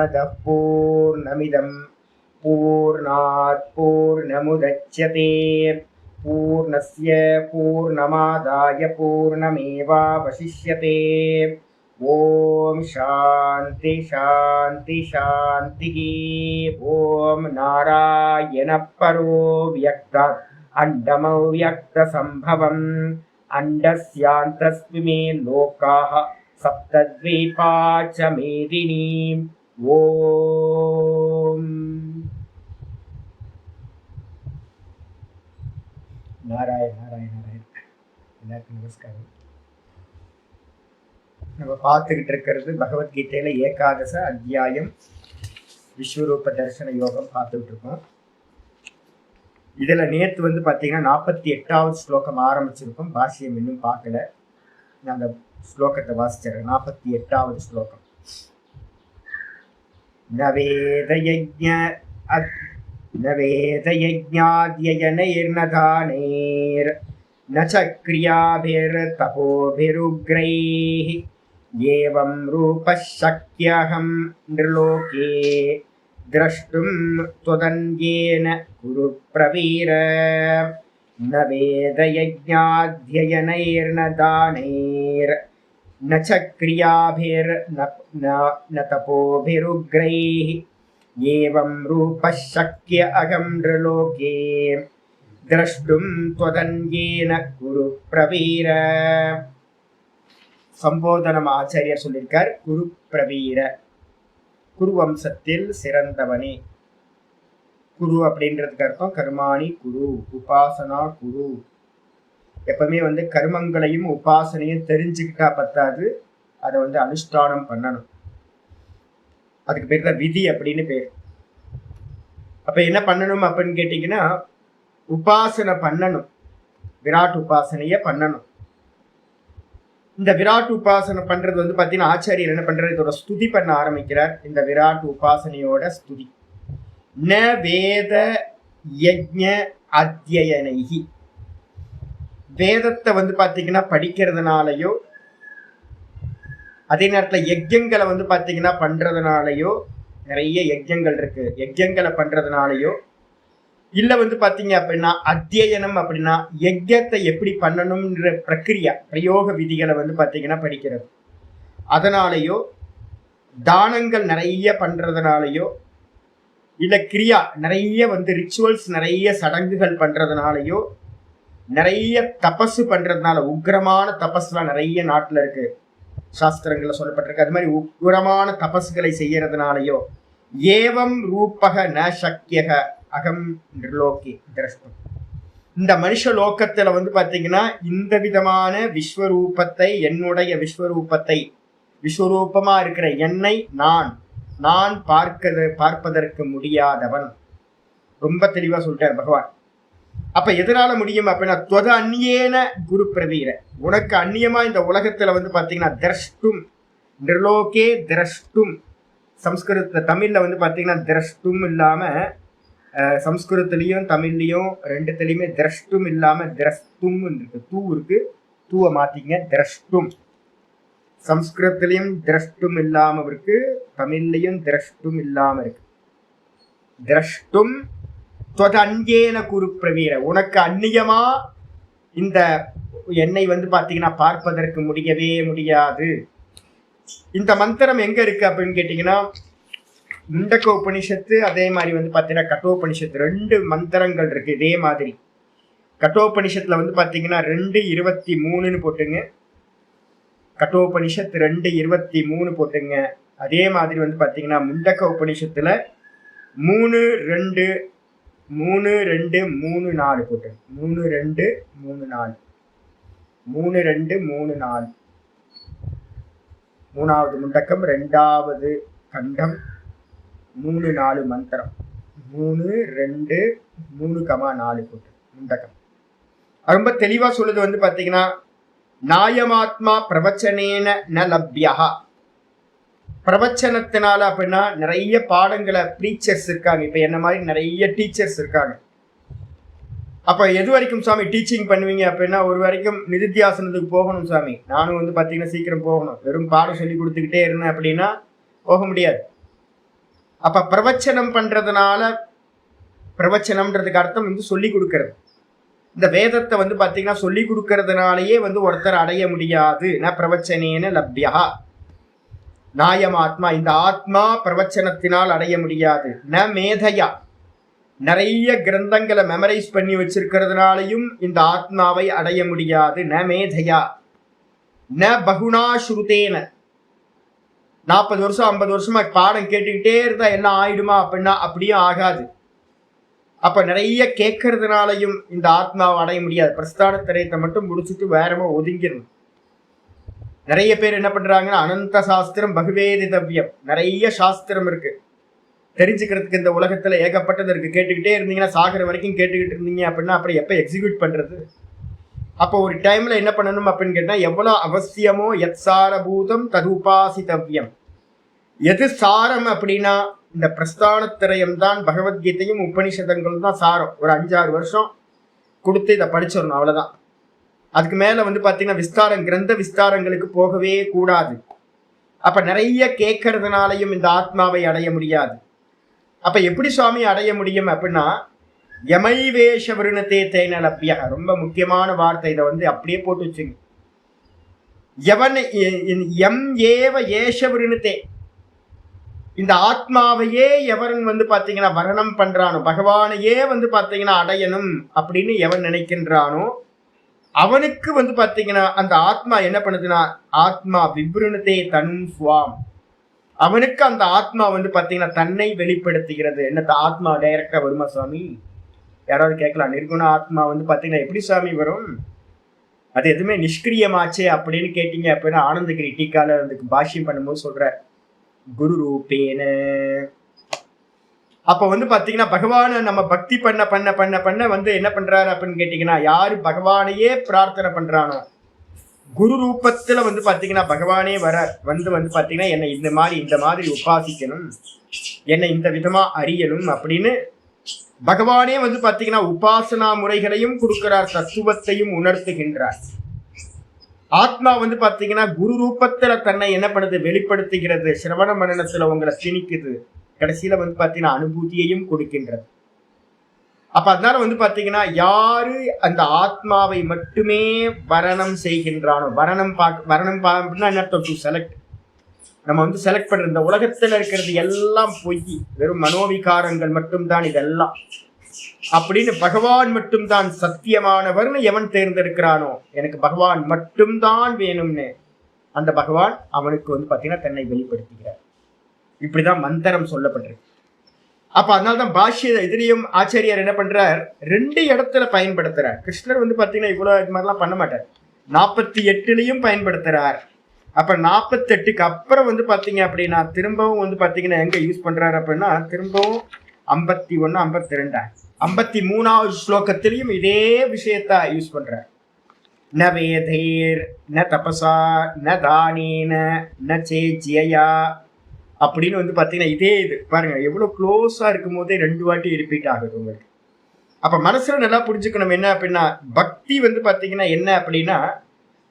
पूर्णमदः पूर्णमिदं पूर्णात् पूर्णमुदच्यते पूर्णस्य पूर्णमादाय पूर्णमेवावशिष्यते। ओम शांति शांति शांति। ओम नारायण परो व्यक्त अंडमव्यक्त संभवम् अंडस्यान्तस्मिमे लोकाः सप्तद्वीपा च मेदिनी। ओम नारायण नारायण नारायण। எல்லாருக்கும் நமஸ்காரம். நம்ம பார்த்துக்கிட்டு இருக்கிறது பகவத்கீதையில ஏகாதச அத்தியாயம் விஸ்வரூப தரிசன யோகம் பார்த்துக்கிட்டு இருக்கோம். இதுல நேற்று பார்த்தீங்கன்னா 48வது ஸ்லோகம் ஆரம்பிச்சிருக்கோம். பாஷ்யம் இன்னும் பார்க்கல. நான் அந்த ஸ்லோகத்தை வாசிச்சிடறேன். 48வது ஸ்லோகம். நவேதயஜ்ஞாத்யயனைர்நதானைர் நச கிரியாபிர்தபோபிருக்ரைः ஏவம் ரூபः சக்யஹம் நிர்லோகே द्रष्टुं त्वदन्येन कुरु प्रवीर। न वेदयज्ञाध्ययनैर्न दानैर्न च क्रियाभिर्न तपोभिरुग्रैः एवं रूपः शक्य अहं नृलोके द्रष्टुं त्वदन्येन कुरु प्रवीर। சம்போதனம் ஆச்சாரியர் சொல்லியிருக்கார். குரு பிரவீர, குரு வம்சத்தில் சிறந்தவனே. குரு அப்படின்றதுக்கு அர்த்தம் கர்மாணி குரு, உபாசனா குரு. எப்பவுமே கர்மங்களையும் உபாசனையும் தெரிஞ்சுக்கிட்டா பத்தாது, அதை அனுஷ்டானம் பண்ணணும். அதுக்கு பேர் தான் விதி அப்படின்னு பேர். அப்ப என்ன பண்ணணும் அப்படின்னு கேட்டீங்கன்னா, உபாசனை பண்ணணும். விராட் உபாசனைய பண்ணணும். இந்த விராட் உபாசனை பண்றது பாத்தீங்கன்னா ஆச்சாரியர் என்ன பண்றாரு, இதோட ஸ்துதி பண்ண ஆரம்பிக்கிறார். இந்த விராட் உபாசனையோட ஸ்துதி. ந வேத யஜ்ஞ அத்யயனைஹி. வேதத்தை பாத்தீங்கன்னா படிக்கிறதுனாலயோ, அதே நேரத்துல யஜ்ஞங்களை பாத்தீங்கன்னா பண்றதுனாலயோ, நிறைய யஜ்ஞங்கள் இருக்கு, யஜ்ஞங்களை பண்றதுனாலயோ, இல்ல பாத்தீங்க அப்படின்னா அத்தியனம் அப்படின்னா யஜ்ஞத்தை எப்படி பண்ணணும்ன்ற பிரக்கிரியா பிரயோக விதிகளை பாத்தீங்கன்னா படிக்கிறது, அதனாலயோ, தானங்கள் நிறைய பண்றதுனாலயோ, இல்ல கிரியா நிறைய ரிச்சுவல்ஸ் நிறைய சடங்குகள் பண்றதுனாலயோ, நிறைய தபசு பண்றதுனால, உக்ரமான தபஸ்லாம் நிறைய நாட்டுல இருக்கு, சாஸ்திரங்கள்ல சொல்லப்பட்டிருக்கு. அது மாதிரி உக்ரமான தபசுகளை செய்யறதுனாலயோ, ஏவம் ரூபக ந சக்கியக அகம் நிர்லோகி திரஷ்டும். இந்த மனுஷ லோகத்துல பாத்தீங்கன்னா இந்த விதமான விஸ்வரூபத்தை, என்னுடைய விஸ்வரூபத்தை, விஸ்வரூபமா இருக்கிற என்னை நான் பார்ப்பதற்கு முடியாதவன். ரொம்ப தெளிவா சொல்லிட்டார் பகவான். அப்ப எதனால முடியும் அப்படின்னா, தொத அந்நியேன குரு பிரவீர, உனக்கு அந்நியமா இந்த உலகத்துல பாத்தீங்கன்னா திரஷ்டும், நிர்லோகே திரஷ்டும். சம்ஸ்கிருத தமிழ்ல பாத்தீங்கன்னா திரஷ்டும் இல்லாம, சம்ஸ்கிருதத்திலையும் தமிழ்லையும் ரெண்டுத்திலையுமே திரஷ்டும் இல்லாம திரஷ்டும் இருக்கு. தூ இருக்கு, தூவை மாத்திங்க, திரஷ்டும். சம்ஸ்கிருதத்திலையும் திரஷ்டும் இல்லாம இருக்கு, தமிழ்லையும் திரஷ்டும் இல்லாம இருக்கு. திரஷ்டும் அன்யேன குரு பிரவீர, உனக்கு அந்நியமா இந்த என்னை பாத்தீங்கன்னா பார்ப்பதற்கு முடியவே முடியாது. இந்த மந்திரம் எங்க இருக்கு அப்படின்னு கேட்டீங்கன்னா, முண்டக்க உபனிஷத்து, அதே மாதிரி பாத்தீங்கன்னா கட்டோபனிஷத்து, 2 மந்திரங்கள் இருக்கு இதே மாதிரி. கட்டோபனிஷத்துல பாத்தீங்கன்னா 2:23 போட்டுங்க. கட்டோபனிஷத்து 2:23 போட்டுங்க. அதே மாதிரி பாத்தீங்கன்னா முண்டக்க உபனிஷத்துல 3:2-3:4 போட்டுங்க. 3:2-3:4 3:2-3:4 மூணாவது முண்டக்கம், 2வது கண்டம், 3-4 மந்திரம். 3-2-3,4 போட்டு முண்டக்கம். ரொம்ப தெளிவா சொல்லுது பாத்தீங்கன்னா, நாயமாத்மா பிரவச்சனேன ந லப்யா. பிரவச்சனத்தினால அப்படின்னா நிறைய பாடங்களை டீச்சர்ஸ் இருக்காங்க. இப்ப என்ன மாதிரி நிறைய டீச்சர்ஸ் இருக்காங்க. அப்ப எது வரைக்கும் சாமி டீச்சிங் பண்ணுவீங்க அப்படின்னா, ஒரு வரைக்கும் நிதித்தியாசனத்துக்கு போகணும் சாமி. நானும் பாத்தீங்கன்னா சீக்கிரம் போகணும். வெறும் பாடம் சொல்லி கொடுத்துக்கிட்டே இருந்தேன் அப்படின்னா போக முடியாது. அப்ப பிரவச்சனம் பண்றதுனால, பிரவச்சனம்ன்றதுக்கு அர்த்தம் வந்து சொல்லி கொடுக்கறது. இந்த வேதத்தை வந்து பாத்தீங்கன்னா சொல்லி கொடுக்கறதுனாலயே வந்து ஒருத்தர் அடைய முடியாது. ந பிரவச்சனேன லப்யா நாயம் ஆத்மா, இந்த ஆத்மா பிரவச்சனத்தினால் அடைய முடியாது. ந மேதையா, நிறைய கிரந்தங்களை மெமரைஸ் பண்ணி வச்சிருக்கிறதுனாலையும் இந்த ஆத்மாவை அடைய முடியாது. ந மேதையா ந பகுனா ஸ்ருதேன, 40 வருஷம் 50 வருஷமா பாடம் கேட்டுக்கிட்டே இருந்தா என்ன ஆயிடுமா அப்படின்னா அப்படியும் ஆகாது. அப்ப நிறைய கேட்கறதுனாலையும் இந்த ஆத்மாவை அடைய முடியாது. பிரஸ்தான திரயத்தை மட்டும் முடிச்சுட்டு வேறமா ஒதுங்கிடணும். நிறைய பேர் என்ன பண்றாங்கன்னா அனந்த சாஸ்திரம் பகுவேதிதவ்யம், நிறைய சாஸ்திரம் இருக்கு தெரிஞ்சுக்கிறதுக்கு இந்த உலகத்துல ஏகப்பட்டது இருக்கு. கேட்டுக்கிட்டே இருந்தீங்கன்னா சாகிற வரைக்கும் கேட்டுக்கிட்டு இருந்தீங்க அப்படின்னா அப்புறம் எப்ப எக்ஸிக்யூட் பண்றது? அப்போ ஒரு டைம்ல என்ன பண்ணணும் அப்படின்னு கேட்டா, எவ்வளவு அவசியமோ எத் சாரபூதம் தது உபாசித்தவ்யம், எது சாரம் அப்படின்னா இந்த பிரஸ்தானத்திரயம் தான். பகவத்கீதையும் உபனிஷதங்களும் தான் சாரம். ஒரு 5-6 வருஷம் கொடுத்து இதை படிச்சிடணும், அவ்வளவுதான். அதுக்கு மேல வந்து பாத்தீங்கன்னா விஸ்தாரம், கிரந்த விஸ்தாரங்களுக்கு போகவே கூடாது. அப்ப நிறைய கேட்கறதுனாலையும் இந்த ஆத்மாவை அடைய முடியாது. அப்ப எப்படி சுவாமி அடைய முடியும் அப்படின்னா, யமைவேஷ விருணத்தே தேன லப்யா, ரொம்ப முக்கியமான வார்த்தை. இதை வந்து அப்படியே போட்டு வச்சுங்க. எவன் எம் ஏவ ஏஷ விருணத்தே, இந்த ஆத்மாவையே எவன் வந்து பாத்தீங்கன்னா வரணம் பண்றானோ, பகவானையே வந்து பாத்தீங்கன்னா அடையணும் அப்படின்னு எவன் நினைக்கின்றானோ அவனுக்கு வந்து பாத்தீங்கன்னா அந்த ஆத்மா என்ன பண்ணுதுன்னா, ஆத்மா விப்ருணத்தே தனும் சுவாம், அவனுக்கு அந்த ஆத்மா வந்து பாத்தீங்கன்னா தன்னை வெளிப்படுத்துகிறது. என்ன ஆத்மா டைரக்டா வருமா சுவாமி? யாராவது கேட்கலாம். நிர்குண ஆத்மா வந்து பாத்தீங்கன்னா எப்படி சுவாமி வரும்? அது எதுவுமே நிஷ்கிரியமாச்சே அப்படின்னு கேட்டீங்க அப்படின்னா, ஆனந்தகிரி டீக்கால அதுக்கு பாஷ்யம் பண்ணும்போது சொல்ற குரு ரூபேன. அப்ப வந்து பாத்தீங்கன்னா பகவானை நம்ம பக்தி பண்ண பண்ண பண்ண பண்ண வந்து என்ன பண்றாரு அப்படின்னு கேட்டீங்கன்னா, யாரு பகவானையே பிரார்த்தனை பண்றானோ குரு ரூபத்துல வந்து பாத்தீங்கன்னா பகவானே வர வந்து பாத்தீங்கன்னா என்னை இந்த மாதிரி உபாசிக்கணும், என்னை இந்த விதமா அறியணும் அப்படின்னு பகவானே வந்து பாத்தீங்கன்னா உபாசனா முறைகளையும் கொடுக்கிறார், தத்துவத்தையும் உணர்த்துகின்றார். ஆத்மா வந்து பாத்தீங்கன்னா குரு ரூபத்துல தன்னை என்ன பண்ணுது, வெளிப்படுத்துகிறது. சிரவண மனனத்துல உங்களை திணிக்குது. கடைசியில வந்து பாத்தீங்கன்னா அனுபூதியையும் கொடுக்கின்றது. அப்ப அதனால வந்து பாத்தீங்கன்னா யாரு அந்த ஆத்மாவை மட்டுமே வரணம் செய்கின்றானோ, வரணம் அப்படின்னா என்ன அர்த்தம்? To select. நம்ம வந்து செலக்ட் பண்ற இந்த உலகத்துல இருக்கிறது எல்லாம் பொய், வெறும் மனோவிகாரங்கள் மட்டும்தான் இதெல்லாம் அப்படின்னு, பகவான் மட்டும்தான் சத்தியமானவர்னு எவன் தேர்ந்தெடுக்கிறானோ, எனக்கு பகவான் மட்டும்தான் வேணும்னு, அந்த பகவான் அவனுக்கு வந்து பாத்தீங்கன்னா தன்னை வெளிப்படுத்துகிறார். இப்படிதான் மந்திரம் சொல்லப்பட்டிருக்கு. அப்ப அதனால்தான் பாஷ்ய இதுலயும் ஆச்சாரியார் என்ன பண்றார், 2 இடத்துல பயன்படுத்துறார். கிருஷ்ணர் வந்து பாத்தீங்கன்னா இவ்வளவு இது மாதிரிலாம் பண்ண மாட்டார். 48லயும் பயன்படுத்துறார். அப்ப 48க்கு அப்புறம் வந்து பாத்தீங்க அப்படின்னா திரும்பவும் வந்து பாத்தீங்கன்னா எங்க யூஸ் பண்றாரு அப்படின்னா, திரும்பவும் 51, 52, 53வது ஸ்லோகத்திலையும் இதே விஷயத்த யூஸ் பண்றார். ந வேதேர் ந தபசா ந தானேன ந சேஜ்யயா அப்படின்னு வந்து பாத்தீங்கன்னா இதே இது பாருங்க, எவ்வளவு க்ளோஸா இருக்கும் போதே 2 வாட்டி ரிப்பீட் ஆகுது உங்களுக்கு. அப்ப மனசுல நல்லா புரிஞ்சுக்கணும் என்ன அப்படின்னா, பக்தி வந்து பாத்தீங்கன்னா என்ன அப்படின்னா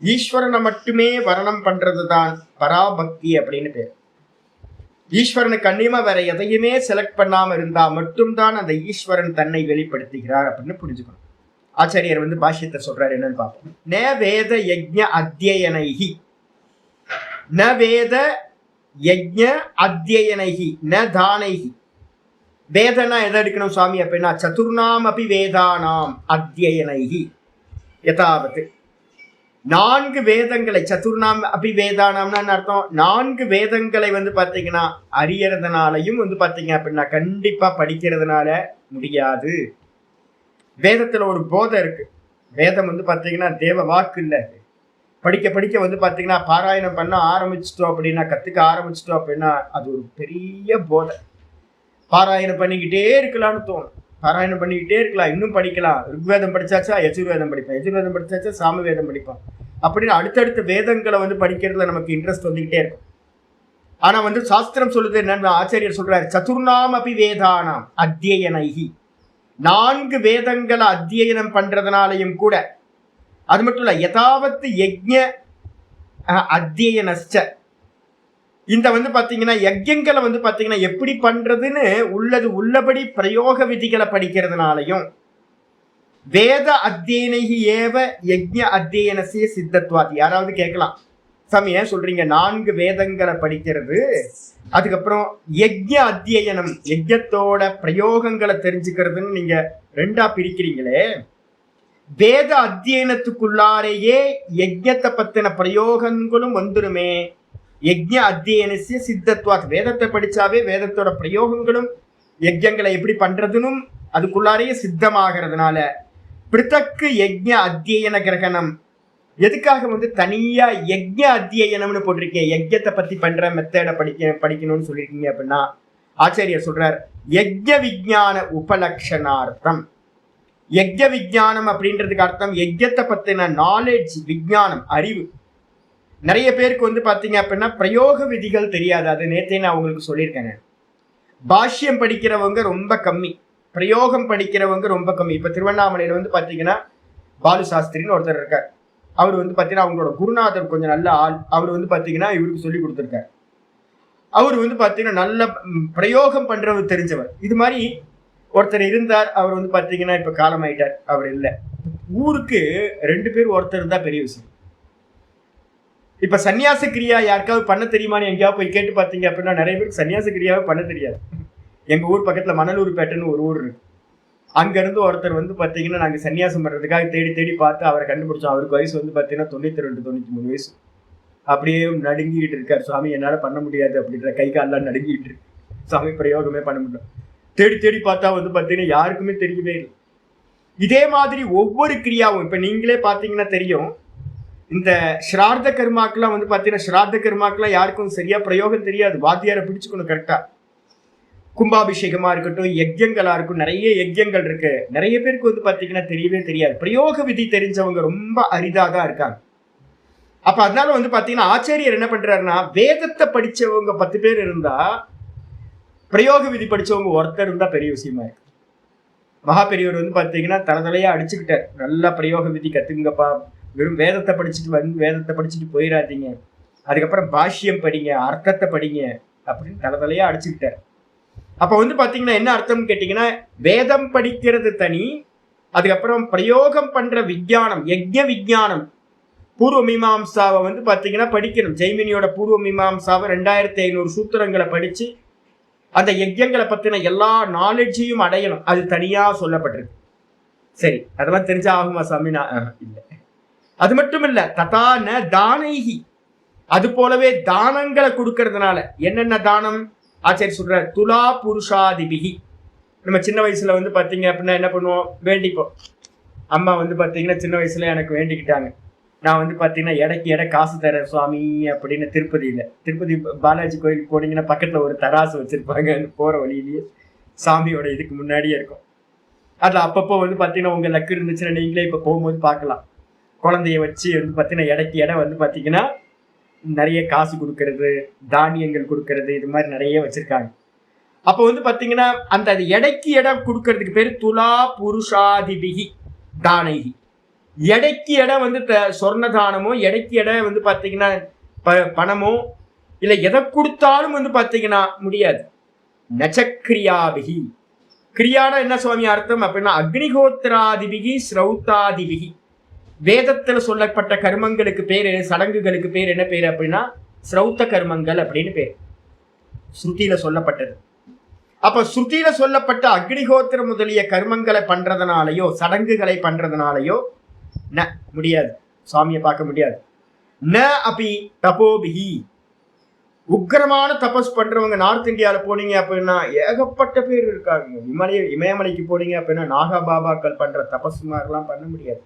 ஈஸ்வரனை மட்டுமே வரணம் பண்றதுதான் பராபக்தி அப்படின்னு பேர். ஈஸ்வரனுக்கு கண்ணியமா வேற எதையுமே செலக்ட் பண்ணாம இருந்தா மட்டும்தான் அந்த ஈஸ்வரன் தன்னை வெளிப்படுத்துகிறார் அப்படின்னு புரிஞ்சுக்கணும். ஆச்சாரியர் வந்து பாஷ்யத்தை சொல்றாரு, என்னன்னு பார்ப்போம். ந வேத யஜ்ஞ அத்தியனைஹி, ந வேத யஜ்ஞ அத்தியனைஹி ந தானைஹி. வேதனா எதை எடுக்கணும் சுவாமி அப்படின்னா, சதுர்ணாம் அபி வேதானாம் அத்தியனைஹி யதாவது. 4 வேதங்களை, சதுர்ணாம் அபி வேதானாம்னு அர்த்தம் 4 வேதங்களை வந்து பாத்தீங்கன்னா அறியறதுனாலையும் வந்து பாத்தீங்க அப்படின்னா கண்டிப்பா படிக்கிறதுனால முடியாது. வேதத்துல ஒரு போதை இருக்கு. வேதம் வந்து பாத்தீங்கன்னா தேவ வாக்கு இல்ல. படிக்க படிக்க வந்து பாத்தீங்கன்னா பாராயணம் பண்ண ஆரம்பிச்சிட்டோம் அப்படின்னா, கத்துக்க ஆரம்பிச்சிட்டோம் அப்படின்னா அது ஒரு பெரிய போதை. பாராயணம் பண்ணிக்கிட்டே இருக்கலாம்னு தோணும். பாராயணம் பண்ணிக்கிட்டே இருக்கலாம், இன்னும் படிக்கலாம். ருக்வேதம் படிச்சாச்சா யஜுர்வேதம் படிப்பேன், யஜுர்வேதம் படிச்சாச்சா சாமவேதம் படிப்பேன் அப்படின்னு அடுத்தடுத்த வேதங்களை வந்து படிக்கிறதுல நமக்கு இன்ட்ரெஸ்ட் வந்துகிட்டே இருக்கும். ஆனா வந்து சாஸ்திரம் சொல்லுது என்னன்னு ஆச்சாரியர் சொல்றாரு, சதுர்ணாம் அபி வேதானாம் அத்தியனைஹி. 4 வேதங்களை அத்தியனம் பண்றதுனாலையும் கூட, அது மட்டும் இல்ல யதாவத் யஜ்ஞ அத்தியனஸ்ச, இந்த பாத்தீங்கன்னா யஜ்யங்களை பாத்தீங்கன்னா எப்படி பண்றதுன்னு உள்ளபடி பிரயோக விதிகளை படிக்கிறதுனாலையும் வேத அத்தியனகி ஏவ யஜ்ய அத்தியனசிய சித்தத்வாதி. யாராவது கேட்கலாம், சாமி ஏன் சொல்றீங்க 4 வேதங்களை படிக்கிறது, அதுக்கப்புறம் யஜ்ய அத்தியனம் யஜ்யத்தோட பிரயோகங்களை தெரிஞ்சுக்கிறதுன்னு நீங்க 2ஆ பிரிக்கிறீங்களே, வேத அத்தியனத்துக்குள்ளாரையே யஜ்யத்தை பத்தின பிரயோகங்களும் வந்துருமே. யஜ்ய அத்தியனசிய சித்தத்வாத், வேதத்தை படிச்சாவே வேதத்தோட பிரயோகங்களும் யஜ்யங்களை எப்படி பண்றதுன்னு அதுக்குள்ளாரையே சித்தமாகிறதுனால பிருத்தக்கு யஜ்ய அத்தியன கிரகணம். எதுக்காக தனியா யஜ்ய அத்தியனம்னு போட்டிருக்கீங்க, யஜ்யத்தை பத்தி பண்ற மெத்தட படிக்கணும்னு சொல்லியிருக்கீங்க அப்படின்னா ஆச்சாரியர் சொல்றார் யஜ்ய விஜான உபலக்ஷணார்த்தம். யஜ்ய விஜானம் அப்படின்றதுக்கு அர்த்தம் யஜ்யத்தை பத்தின நாலேஜ், விஜானம், அறிவு. நிறைய பேருக்கு பாத்தீங்க அப்படின்னா பிரயோக விதிகள் தெரியாது. அது நேத்தே நான் உங்களுக்கு சொல்லியிருக்கேங்க. பாஷ்யம் படிக்கிறவங்க ரொம்ப கம்மி, பிரயோகம் படிக்கிறவங்க ரொம்ப கம்மி. இப்ப திருவண்ணாமலையில பாத்தீங்கன்னா பாலு சாஸ்திரின்னு ஒருத்தர் இருக்கார். அவர் பாத்தீங்கன்னா அவங்களோட குருநாதர் கொஞ்சம் நல்ல ஆள். அவர் பாத்தீங்கன்னா இவருக்கு சொல்லி கொடுத்துருக்கார். அவர் பாத்தீங்கன்னா நல்ல பிரயோகம் பண்றவர் தெரிஞ்சவர். இது மாதிரி ஒருத்தர் இருந்தார். அவர் பாத்தீங்கன்னா இப்ப காலமாயிட்டார். அவர் இல்லை. ஊருக்கு 2 பேர் ஒருத்தர் தான் பெரிய விஷயம். இப்ப சன்னியாச கிரியா யாருக்காவது பண்ண தெரியுமான்னு எங்கேயாவது போய் கேட்டு பார்த்தீங்க அப்படின்னா நிறைய பேருக்கு சன்னியாச கிரியாவே பண்ண தெரியாது. எங்க ஊர் பக்கத்துல மணலூர்பேட்டைன்னு ஒரு ஊர் இருக்கு. அங்க இருந்து ஒருத்தர் பாத்தீங்கன்னா நாங்க சன்னியாசம் பண்றதுக்காக தேடி பார்த்து அவரை கண்டுபிடிச்சோம். அவருக்கு வயசு பாத்தீங்கன்னா 92, 93 வயசு. அப்படியே நடுங்கிட்டு இருக்காரு. சுவாமி என்னால பண்ண முடியாது அப்படின்ற, கை காலெல்லாம் நடுங்கிட்டு இருக்கு. சுவாமி பிரயோகமே பண்ண முடியும். தேடி பார்த்தா பாத்தீங்கன்னா யாருக்குமே தெரியவே இல்லை. இதே மாதிரி ஒவ்வொரு கிரியாவும் இப்ப நீங்களே பாத்தீங்கன்னா தெரியும். இந்த ஸ்ரார்த்த கர்மாக்கெல்லாம் பாத்தீங்கன்னா ஸ்ரார்த்த கர்மாக்கெல்லாம் யாருக்கும் சரியா பிரயோகம் தெரியாது. வாத்தியாரை பிடிச்சுக்கணும் கரெக்டா. கும்பாபிஷேகமா இருக்கட்டும், யஜ்யங்களா இருக்கும், நிறைய யஜ்யங்கள் இருக்கு. நிறைய பேருக்கு பாத்தீங்கன்னா தெரியவே தெரியாது. பிரயோக விதி தெரிஞ்சவங்க ரொம்ப அரிதாக இருக்காங்க. அப்ப அதனால பாத்தீங்கன்னா ஆச்சாரியர் என்ன பண்றாருன்னா, வேதத்தை படிச்சவங்க 10 பேர் இருந்தா பிரயோக விதி படிச்சவங்க ஒருத்தர் இருந்தா பெரிய விஷயமா இருக்கு. மகா பெரியவர் பாத்தீங்கன்னா தலதலையா அடிச்சுக்கிட்டார். நல்லா பிரயோக விதி கத்துங்கப்பா, வெறும் வேதத்தை படிச்சுட்டு போயிடாதீங்க, அதுக்கப்புறம் பாஷ்யம் படிங்க, அர்த்தத்தை படிங்க அப்படின்னு தலதலையா அடிச்சுக்கிட்டார். அப்ப பாத்தீங்கன்னா என்ன அர்த்தம் கேட்டீங்கன்னா, வேதம் படிக்கிறது தனி, அதுக்கப்புறம் பிரயோகம் பண்ற விஞ்ஞானம், யஜ்ய விஞ்ஞானம், பூர்வ மீமாம்சாவை பாத்தீங்கன்னா படிக்கணும். ஜெய்மினியோட பூர்வ மீமாம்சாவை 2500 சூத்திரங்களை படிச்சு அந்த யஜ்யங்களை பத்தின எல்லா நாலேஜையும் அடையணும். அது தனியா சொல்லப்பட்டிருக்கு. சரி, அதெல்லாம் தெரிஞ்சா ஆகுமா சாமி? இல்லை. அது மட்டும் இல்ல, ததான தானைகி, அது போலவே தானங்களை கொடுக்கறதுனால என்னென்ன தானம் ஆச்சாரிய சொல்ற, துலா புருஷாதிபிகி. நம்ம சின்ன வயசுல பாத்தீங்க அப்படின்னா என்ன பண்ணுவோம், வேண்டிப்போம். அம்மா பாத்தீங்கன்னா சின்ன வயசுல எனக்கு வேண்டிக்கிட்டாங்க. நான் பாத்தீங்கன்னா எடை காசு தரேன் சுவாமி அப்படின்னு. திருப்பதி பாலாஜி கோயிலுக்கு போனீங்கன்னா பக்கத்துல ஒரு தராசு வச்சிருப்பாங்க. போற வழியிலேயே சாமியோட இதுக்கு முன்னாடியே இருக்கும். அதுல அப்பப்போ பாத்தீங்கன்னா உங்க லக்கு இருந்துச்சுன்னா நீங்களே இப்ப போகும்போது பார்க்கலாம். குழந்தைய வச்சு பாத்தீங்கன்னா எடை பாத்தீங்கன்னா நிறைய காசு கொடுக்கறது, தானியங்கள் கொடுக்கறது, இது மாதிரி நிறைய வச்சிருக்காங்க. அப்போ பாத்தீங்கன்னா அந்த எடைக்கு எடை கொடுக்கறதுக்கு பேரு துலா புருஷாதிபிகி தானைகி. எடைக்கு எடை சொர்ண தானமோ, எடைக்கு எடை பாத்தீங்கன்னா பணமோ இல்ல எதை கொடுத்தாலும் பாத்தீங்கன்னா முடியாது. நச்சக்கிரியாபிகி. கிரியானா என்ன சுவாமி அர்த்தம் அப்படின்னா, அக்னிஹோத்திராதிபிகி ஸ்ரௌத்தாதிபிகி. வேதத்துல சொல்லப்பட்ட கர்மங்களுக்கு பேரு, சடங்குகளுக்கு பேர் என்ன பேரு அப்படின்னா ஸ்ரௌத்த கர்மங்கள் அப்படின்னு பேர். ஸ்ருதியில சொல்லப்பட்டது. அப்ப ஸ்ருதியில சொல்லப்பட்ட அக்னிஹோத்திர முதலிய கர்மங்களை பண்றதுனாலயோ சடங்குகளை பண்றதுனாலயோ முடியாது, சுவாமியை பார்க்க முடியாது. ந அபி தபோபிஹி. உக்கிரமான தபஸ் பண்றவங்க நார்த் இந்தியாவில போனீங்க அப்படின்னா ஏகப்பட்ட பேர் இருக்காங்க. இமயமலைக்கு போனீங்க அப்படின்னா நாகா பாபாக்கள் பண்ற தபஸ் மாதிரிலாம் பண்ண முடியாது.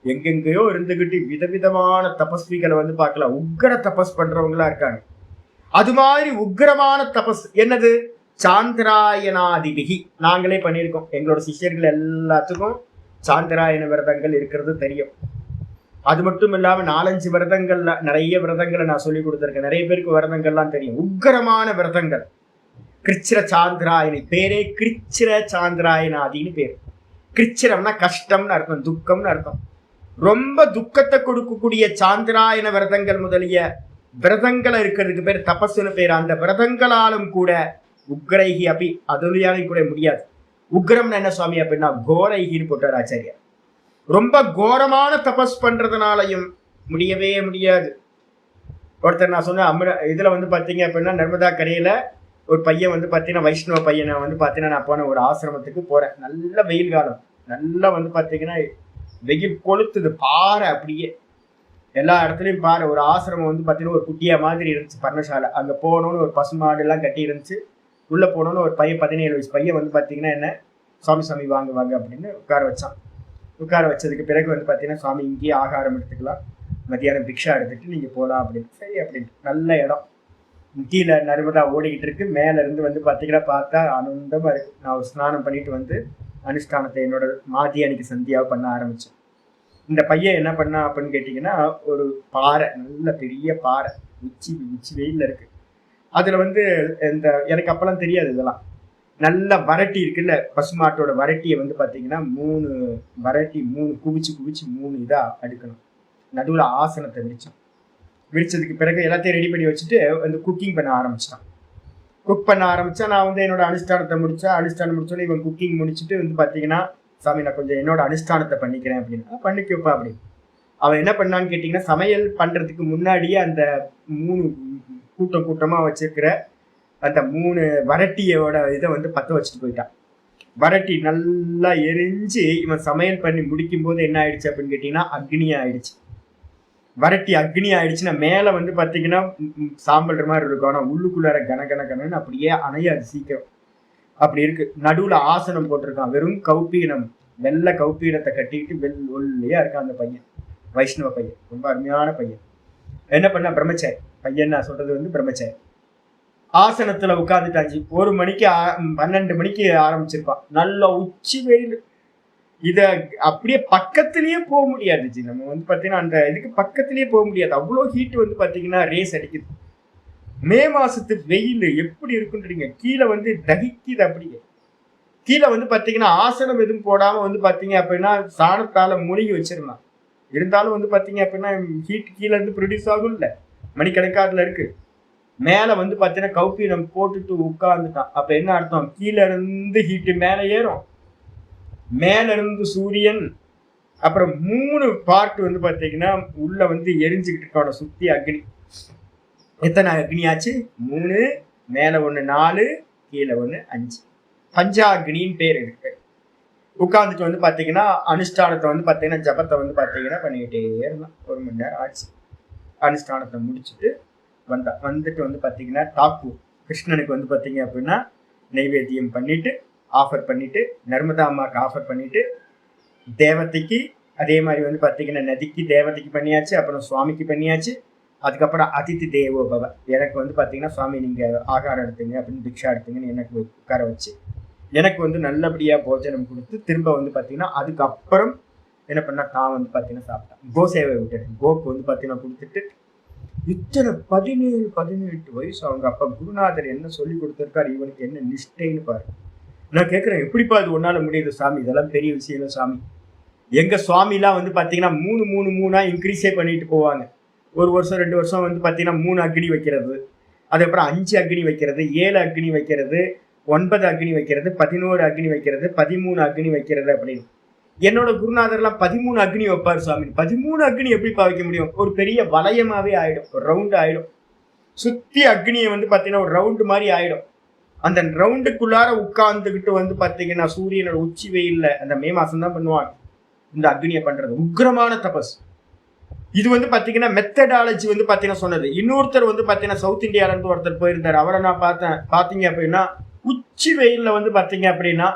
எங்கெங்கயோ இருந்துகிட்டு விதவிதமான தபஸ்விகளை பார்க்கலாம். உக்கிர தபஸ் பண்றவங்களா இருக்காங்க. அது மாதிரி உக்கிரமான தபஸ் என்னது, சாந்திராயனாதிபிகி. நாங்களே பண்ணியிருக்கோம். எங்களோட சிஷ்யர்கள் எல்லாத்துக்கும் சாந்திராயன விரதங்கள் இருக்கிறது தெரியும். அது மட்டும் இல்லாம 4-5 விரதங்கள்ல நிறைய விரதங்களை நான் சொல்லி கொடுத்துருக்கேன். நிறைய பேருக்கு விரதங்கள்லாம் தெரியும். உக்கிரமான விரதங்கள். கிருச்சிர சாந்திராயணி பேரே கிருச்சிர சாந்திராயனாதின்னு பேரு. கிருச்சிரம்னா கஷ்டம்னு அர்த்தம், துக்கம்னு அர்த்தம். ரொம்ப துக்கத்தை கொடுக்கக்கூடிய சாந்திராயன விரதங்கள் முதலிய விரதங்களை இருக்கிறதுக்கு பேர் தபஸ்ன்னு பேர். அந்த விரதங்களாலும் கூட உக்ரைகி அப்படி அதுலையாலும் கூட முடியாது. உக்ரம்னு என்ன சுவாமி அப்படின்னா கோரைகின்னு போட்டார் ஆச்சாரியா. ரொம்ப கோரமான தபஸ் பண்றதுனாலையும் முடியவே முடியாது. ஒருத்தர் நான் சொன்ன இதுல வந்து பாத்தீங்க அப்படின்னா நர்மதா கரையில ஒரு பையன் வந்து பாத்தீங்கன்னா வைஷ்ணவ பையனை வந்து பாத்தீங்கன்னா நான் போன ஒரு ஆசிரமத்துக்கு போறேன். நல்ல வெயில் காலம், நல்லா வந்து பாத்தீங்கன்னா வெயில் கொளுத்துது, பாறை அப்படியே எல்லா இடத்துலயும் பாறை. ஒரு ஆசிரமம் வந்து பாத்தீங்கன்னா ஒரு குட்டியா மாதிரி இருந்துச்சு, பர்ணசாலை. அங்க போனோன்னு ஒரு பசுமாடு எல்லாம் கட்டி இருந்துச்சு. உள்ள போனோன்னு ஒரு பையன் 17 வயசு பையன் வந்து பாத்தீங்கன்னா என்ன சுவாமி வாங்க வாங்க அப்படின்னு உட்கார வச்சான். உட்கார வச்சதுக்கு பிறகு வந்து பாத்தீங்கன்னா சுவாமி இங்கேயே ஆகாரம் எடுத்துக்கலாம், மத்தியானம் பிக்ஷா எடுத்துட்டு நீங்க போகலாம் அப்படின்னு. சரி அப்படின்ட்டு நல்ல இடம், கீழே நர்மதா ஓடிக்கிட்டு இருக்கு. மேல இருந்து வந்து பாத்தீங்கன்னா பார்த்தா ஆனந்தமா இருக்கு. நான் ஒரு ஸ்நானம் பண்ணிட்டு வந்து அனுஷ்டானத்தை என்னோட மாதி அன்னைக்கு சந்தியாவை பண்ண ஆரம்பிச்சேன். இந்த பையன் என்ன பண்ணா அப்படின்னு கேட்டீங்கன்னா ஒரு பாறை, நல்ல பெரிய பாறை, உச்சி வெயில்ல இருக்கு. அதுல வந்து இந்த எனக்கு அப்பெல்லாம் தெரியாது இதெல்லாம். நல்ல வரட்டி இருக்குல்ல, பசுமாட்டோட வரட்டியை வந்து பாத்தீங்கன்னா 3 வரட்டி 3 குவிச்சு 3 இதா அடுக்கணும். நடுவுல ஆசனத்தை விரிச்சதுக்கு பிறகு எல்லாத்தையும் ரெடி பண்ணி வச்சுட்டு வந்து குக்கிங் பண்ண ஆரம்பிச்சிட்டான். குக் பண்ண ஆரம்பிச்சா நான் வந்து என்னோட அனுஷ்டானத்தை முடிச்சோன்னே இவன் குக்கிங் முடிச்சுட்டு வந்து பாத்தீங்கன்னா சாமி நான் கொஞ்சம் என்னோட அனுஷ்டானத்தை பண்ணிக்கிறேன் அப்படின்னு. பண்ணிக்க வைப்பா அப்படின்னு. அவன் என்ன பண்ணான்னு கேட்டீங்கன்னா சமையல் பண்றதுக்கு முன்னாடியே அந்த 3 கூட்டமா வச்சிருக்கிற அந்த 3 வரட்டியோட இதை வந்து பத்த வச்சுட்டு போயிட்டான். வரட்டி நல்லா எரிஞ்சு இவன் சமையல் பண்ணி முடிக்கும் போது என்ன ஆயிடுச்சு அப்படின்னு கேட்டீங்கன்னா அக்னியா ஆயிடுச்சு. வரட்டி அக்னி ஆயிடுச்சுன்னா மேல வந்து பாத்தீங்கன்னா சாம்பல் மாதிரி இருக்கும், ஆனா உள்ளுக்குள்ளார கனகனன்னு அப்படியே அணையாது சீக்கிரம். அப்படி இருக்கு. நடுவுல ஆசனம் போட்டிருக்கான், வெறும் கௌப்பீனம், வெள்ளை கௌப்பீனத்தை கட்டிக்கிட்டு ஒல்லையா இருக்கான் அந்த பையன், வைஷ்ணவ பையன், ரொம்ப அருமையான பையன். என்ன பண்ண பிரம்மச்சாரி பையன், நான் சொல்றது வந்து பிரம்மச்சாரி. ஆசனத்துல உட்காந்துட்டாச்சு. 1 மணிக்கு 12 மணிக்கு ஆரம்பிச்சிருப்பான். நல்ல உச்சி வெயில். இத அப்படியே பக்கத்திலேயே போக முடியாது ஜி. நம்ம வந்து பாத்தீங்கன்னா அந்த இதுக்கு பக்கத்திலேயே போக முடியாது, அவ்வளவு ஹீட் வந்து பாத்தீங்கன்னா ரேஸ் அடிக்குது. மே மாசத்து வெயில் எப்படி இருக்குன்றீங்க, கீழே வந்து தகிக்குது. அப்படியே கீழே வந்து பாத்தீங்கன்னா ஆசனம் எதுவும் போடாம வந்து பாத்தீங்க அப்படின்னா சாணத்தால மூழ்கி வச்சிடலாம். இருந்தாலும் வந்து பாத்தீங்க அப்படின்னா ஹீட் கீழே இருந்து ப்ரொடியூஸ் ஆகும் இல்ல, மணிக்கணக்காதுல இருக்கு. மேல வந்து பாத்தீங்கன்னா கௌப்பீனம் போட்டுட்டு உட்கார்ந்துட்டான். அப்ப என்ன அர்த்தம், கீழே இருந்து ஹீட்டு மேல ஏறும், மேல இருந்து சூரியன், அப்புறம் 3 பார்ட் வந்து பாத்தீங்கன்னா உள்ள வந்து எரிஞ்சுக்கிட்டு இருக்கான சுத்தி அக்னி. எத்தனை அக்னி ஆச்சு? 3, மேல 1 4, கீழே 1 5, பஞ்சாக்னின்னு பேர் இருக்கு. உட்கார்ந்துட்டு வந்து பாத்தீங்கன்னா அனுஷ்டானத்தை வந்து பாத்தீங்கன்னா ஜபத்தை வந்து பாத்தீங்கன்னா பண்ணிக்கிட்டே இருந்தான். 1 மணி நேரம் ஆச்சு. அனுஷ்டானத்தை முடிச்சுட்டு வந்துட்டு வந்து பாத்தீங்கன்னா டாக்கூர் கிருஷ்ணனுக்கு வந்து பாத்தீங்க அப்படின்னா நைவேத்தியம் பண்ணிட்டு ஆஃபர் பண்ணிட்டு, நர்மதா அம்மாவுக்கு ஆஃபர் பண்ணிட்டு, தேவதைக்கு அதே மாதிரி வந்து பாத்தீங்கன்னா நதிக்கு தேவதைக்கு பண்ணியாச்சு, அப்புறம் சுவாமிக்கு பண்ணியாச்சு. அதுக்கப்புறம் அதிதி தேவோ பவ, எனக்கு வந்து பாத்தீங்கன்னா சுவாமி நீங்க ஆகாரம் எடுத்துங்க அப்படின்னு பிக்ஷா எடுத்துங்கன்னு எனக்கு உட்கார வச்சு எனக்கு வந்து நல்லபடியா போஜனம் கொடுத்து திரும்ப வந்து பாத்தீங்கன்னா அதுக்கப்புறம் என்ன பண்ணா தான் வந்து பாத்தீங்கன்னா சாப்பிட்டான். கோ சேவை விட்டுட்டு கோக்கு வந்து பாத்தீங்கன்னா கொடுத்துட்டு இத்தனை 17-18 வயசு அவங்க அப்பா குருநாதர் என்ன சொல்லி கொடுத்திருக்காரு, இவனுக்கு என்ன நிஷ்டைன்னு பாரு. நான் கேட்குறேன், எப்படிப்பா இது ஒன்னால முடியுது சாமி, இதெல்லாம் பெரிய விஷயம் இல்லை சாமி. எங்க சுவாமிலாம் வந்து பாத்தீங்கன்னா 3 இன்க்ரீஸே பண்ணிட்டு போவாங்க. 1 வருஷம் 2 வருஷம் வந்து பாத்தீங்கன்னா 3 அக்னி வைக்கிறது, அதுக்கப்புறம் 5 அக்னி வைக்கிறது, 7 அக்னி வைக்கிறது, 9 அக்னி வைக்கிறது, 11 அக்னி வைக்கிறது, 13 அக்னி வைக்கிறது அப்படின்னு. என்னோட குருநாதர்லாம் 13 அக்னி வைப்பாரு சாமி. 13 அக்னி எப்படிப்பா வைக்க முடியும்? ஒரு பெரிய வளையமாவே ஆயிடும், ஒரு ரவுண்டு ஆயிடும். சுத்தி அக்னியை வந்து பாத்தீங்கன்னா ஒரு ரவுண்டு மாதிரி ஆயிடும். அந்த ரவுண்டுக்குள்ளார உட்கார்ந்துக்கிட்டு வந்து பாத்தீங்கன்னா சூரியனோட உச்சி வெயில்ல அந்த மே மாசம் தான் பண்ணுவாங்க இந்த அக்னியை பண்றது. உக்ரமான தபஸ் இது வந்து பாத்தீங்கன்னா மெத்தடாலஜி வந்து பாத்தீங்கன்னா சொன்னது. இன்னொருத்தர் வந்து பாத்தீங்கன்னா சவுத் இந்தியால இருந்து ஒருத்தர் போயிருந்தாரு, அவரை நான் பார்த்தேன். பாத்தீங்க அப்படின்னா உச்சி வெயில்ல வந்து பாத்தீங்க அப்படின்னா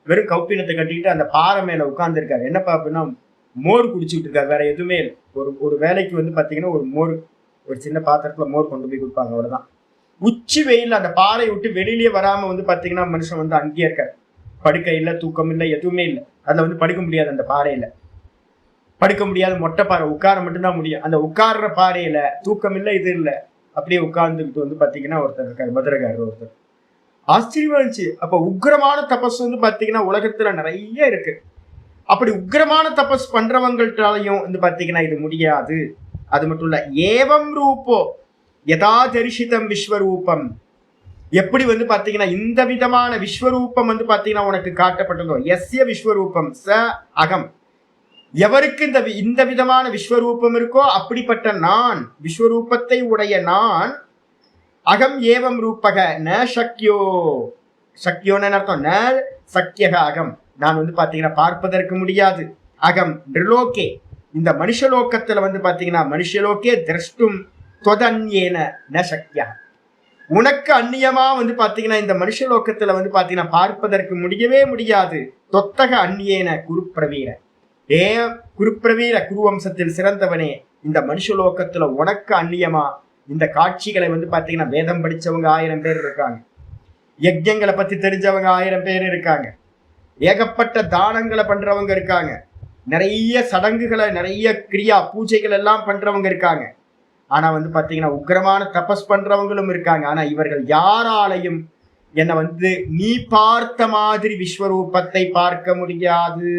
வெறும் கௌப்பீனத்தை கட்டிக்கிட்டு அந்த பாறை மேல உட்கார்ந்து இருக்காரு. என்னப்பா அப்படின்னா மோர் குடிச்சுட்டு இருக்காரு, வேற எதுவுமே இல்லை. ஒரு வேலைக்கு வந்து பாத்தீங்கன்னா ஒரு மோர், ஒரு சின்ன பாத்திரத்துல மோர் கொண்டு போய் கொடுப்பாங்க, அவ்வளவுதான். உச்சி வெயில் அந்த பாறை விட்டு வெளியிலேயே வராம வந்து பாத்தீங்கன்னா மனுஷன் வந்து அங்கேயே இருக்காரு. படுக்கை இல்லை, தூக்கம் இல்லை, எதுவுமே இல்லை. அதுல வந்து படுக்க முடியாது, அந்த பாறையில படுக்க முடியாது. மொட்டை பாறை, உட்கார மட்டும்தான் முடியும். அந்த உட்கார்ற பாறையில தூக்கம் இல்லை, இது இல்லை, அப்படியே உட்கார்ந்துக்கிட்டு வந்து பாத்தீங்கன்னா ஒருத்தர் இருக்காரு, மதுரகாரர் ஒருத்தர். ஆச்சரியமா இருந்துச்சு. அப்ப உக்ரமான தபஸ் வந்து பாத்தீங்கன்னா உலகத்துல நிறைய இருக்கு. அப்படி உக்ரமான தபஸ் பண்றவங்கள்ட்டாலையும் வந்து பாத்தீங்கன்னா இது முடியாது. அது மட்டும் இல்ல, ஏவம் ரூபோ யதா தரிசிதம் விஸ்வரூபம், எப்படி வந்து பாத்தீங்கன்னா இந்த விதமான விஸ்வரூபம் வந்து பாத்தீங்கன்னா உனக்கு காட்டப்பட்டதோ, எஸ்ய விஸ்வரூபம் ச அகம், எவருக்கு இந்த விதமான விஸ்வரூபம் இருக்கோ அப்படிப்பட்ட நான், விஸ்வரூபத்தை உடைய நான், அகம் ஏவம் ரூபக ந சக்யோ, சக்யோன்னு அர்த்தம், ந சக்கியக அகம், நான் வந்து பாத்தீங்கன்னா பார்ப்பதற்கு முடியாது, அகம் நிர்லோகே, இந்த மனுஷலோகத்துல வந்து பாத்தீங்கன்னா மனுஷலோகே திரஷ்டும் தொதன்யேன ந சக்யா, உனக்கு அந்நியமா வந்து பாத்தீங்கன்னா இந்த மனுஷலோகத்துல வந்து பாத்தீங்கன்னா பார்ப்பதற்கு முடியவே முடியாது, தொத்தக அந்நியேன குருப்பிரவீர, ஏ குருப்பிரவீர குருவம்சத்தில் சிறந்தவனே, இந்த மனுஷலோகத்துல உனக்கு அந்நியமா இந்த காட்சிகளை வந்து பாத்தீங்கன்னா வேதம் படிச்சவங்க 1000 பேர் இருக்காங்க, யஜ்யங்களை பத்தி தெரிஞ்சவங்க 1000 பேர் இருக்காங்க, ஏகப்பட்ட தானங்களை பண்றவங்க இருக்காங்க, நிறைய சடங்குகளை நிறைய கிரியா பூஜைகள் எல்லாம் பண்றவங்க இருக்காங்க, ஆனா வந்து பாத்தீங்கன்னா உக்கிரமான தபஸ் பண்றவங்களும் இருக்காங்க. ஆனா இவர்கள் யாராலையும் என்னை வந்து நீ பார்த்த மாதிரி விஸ்வரூபத்தை பார்க்க முடியாது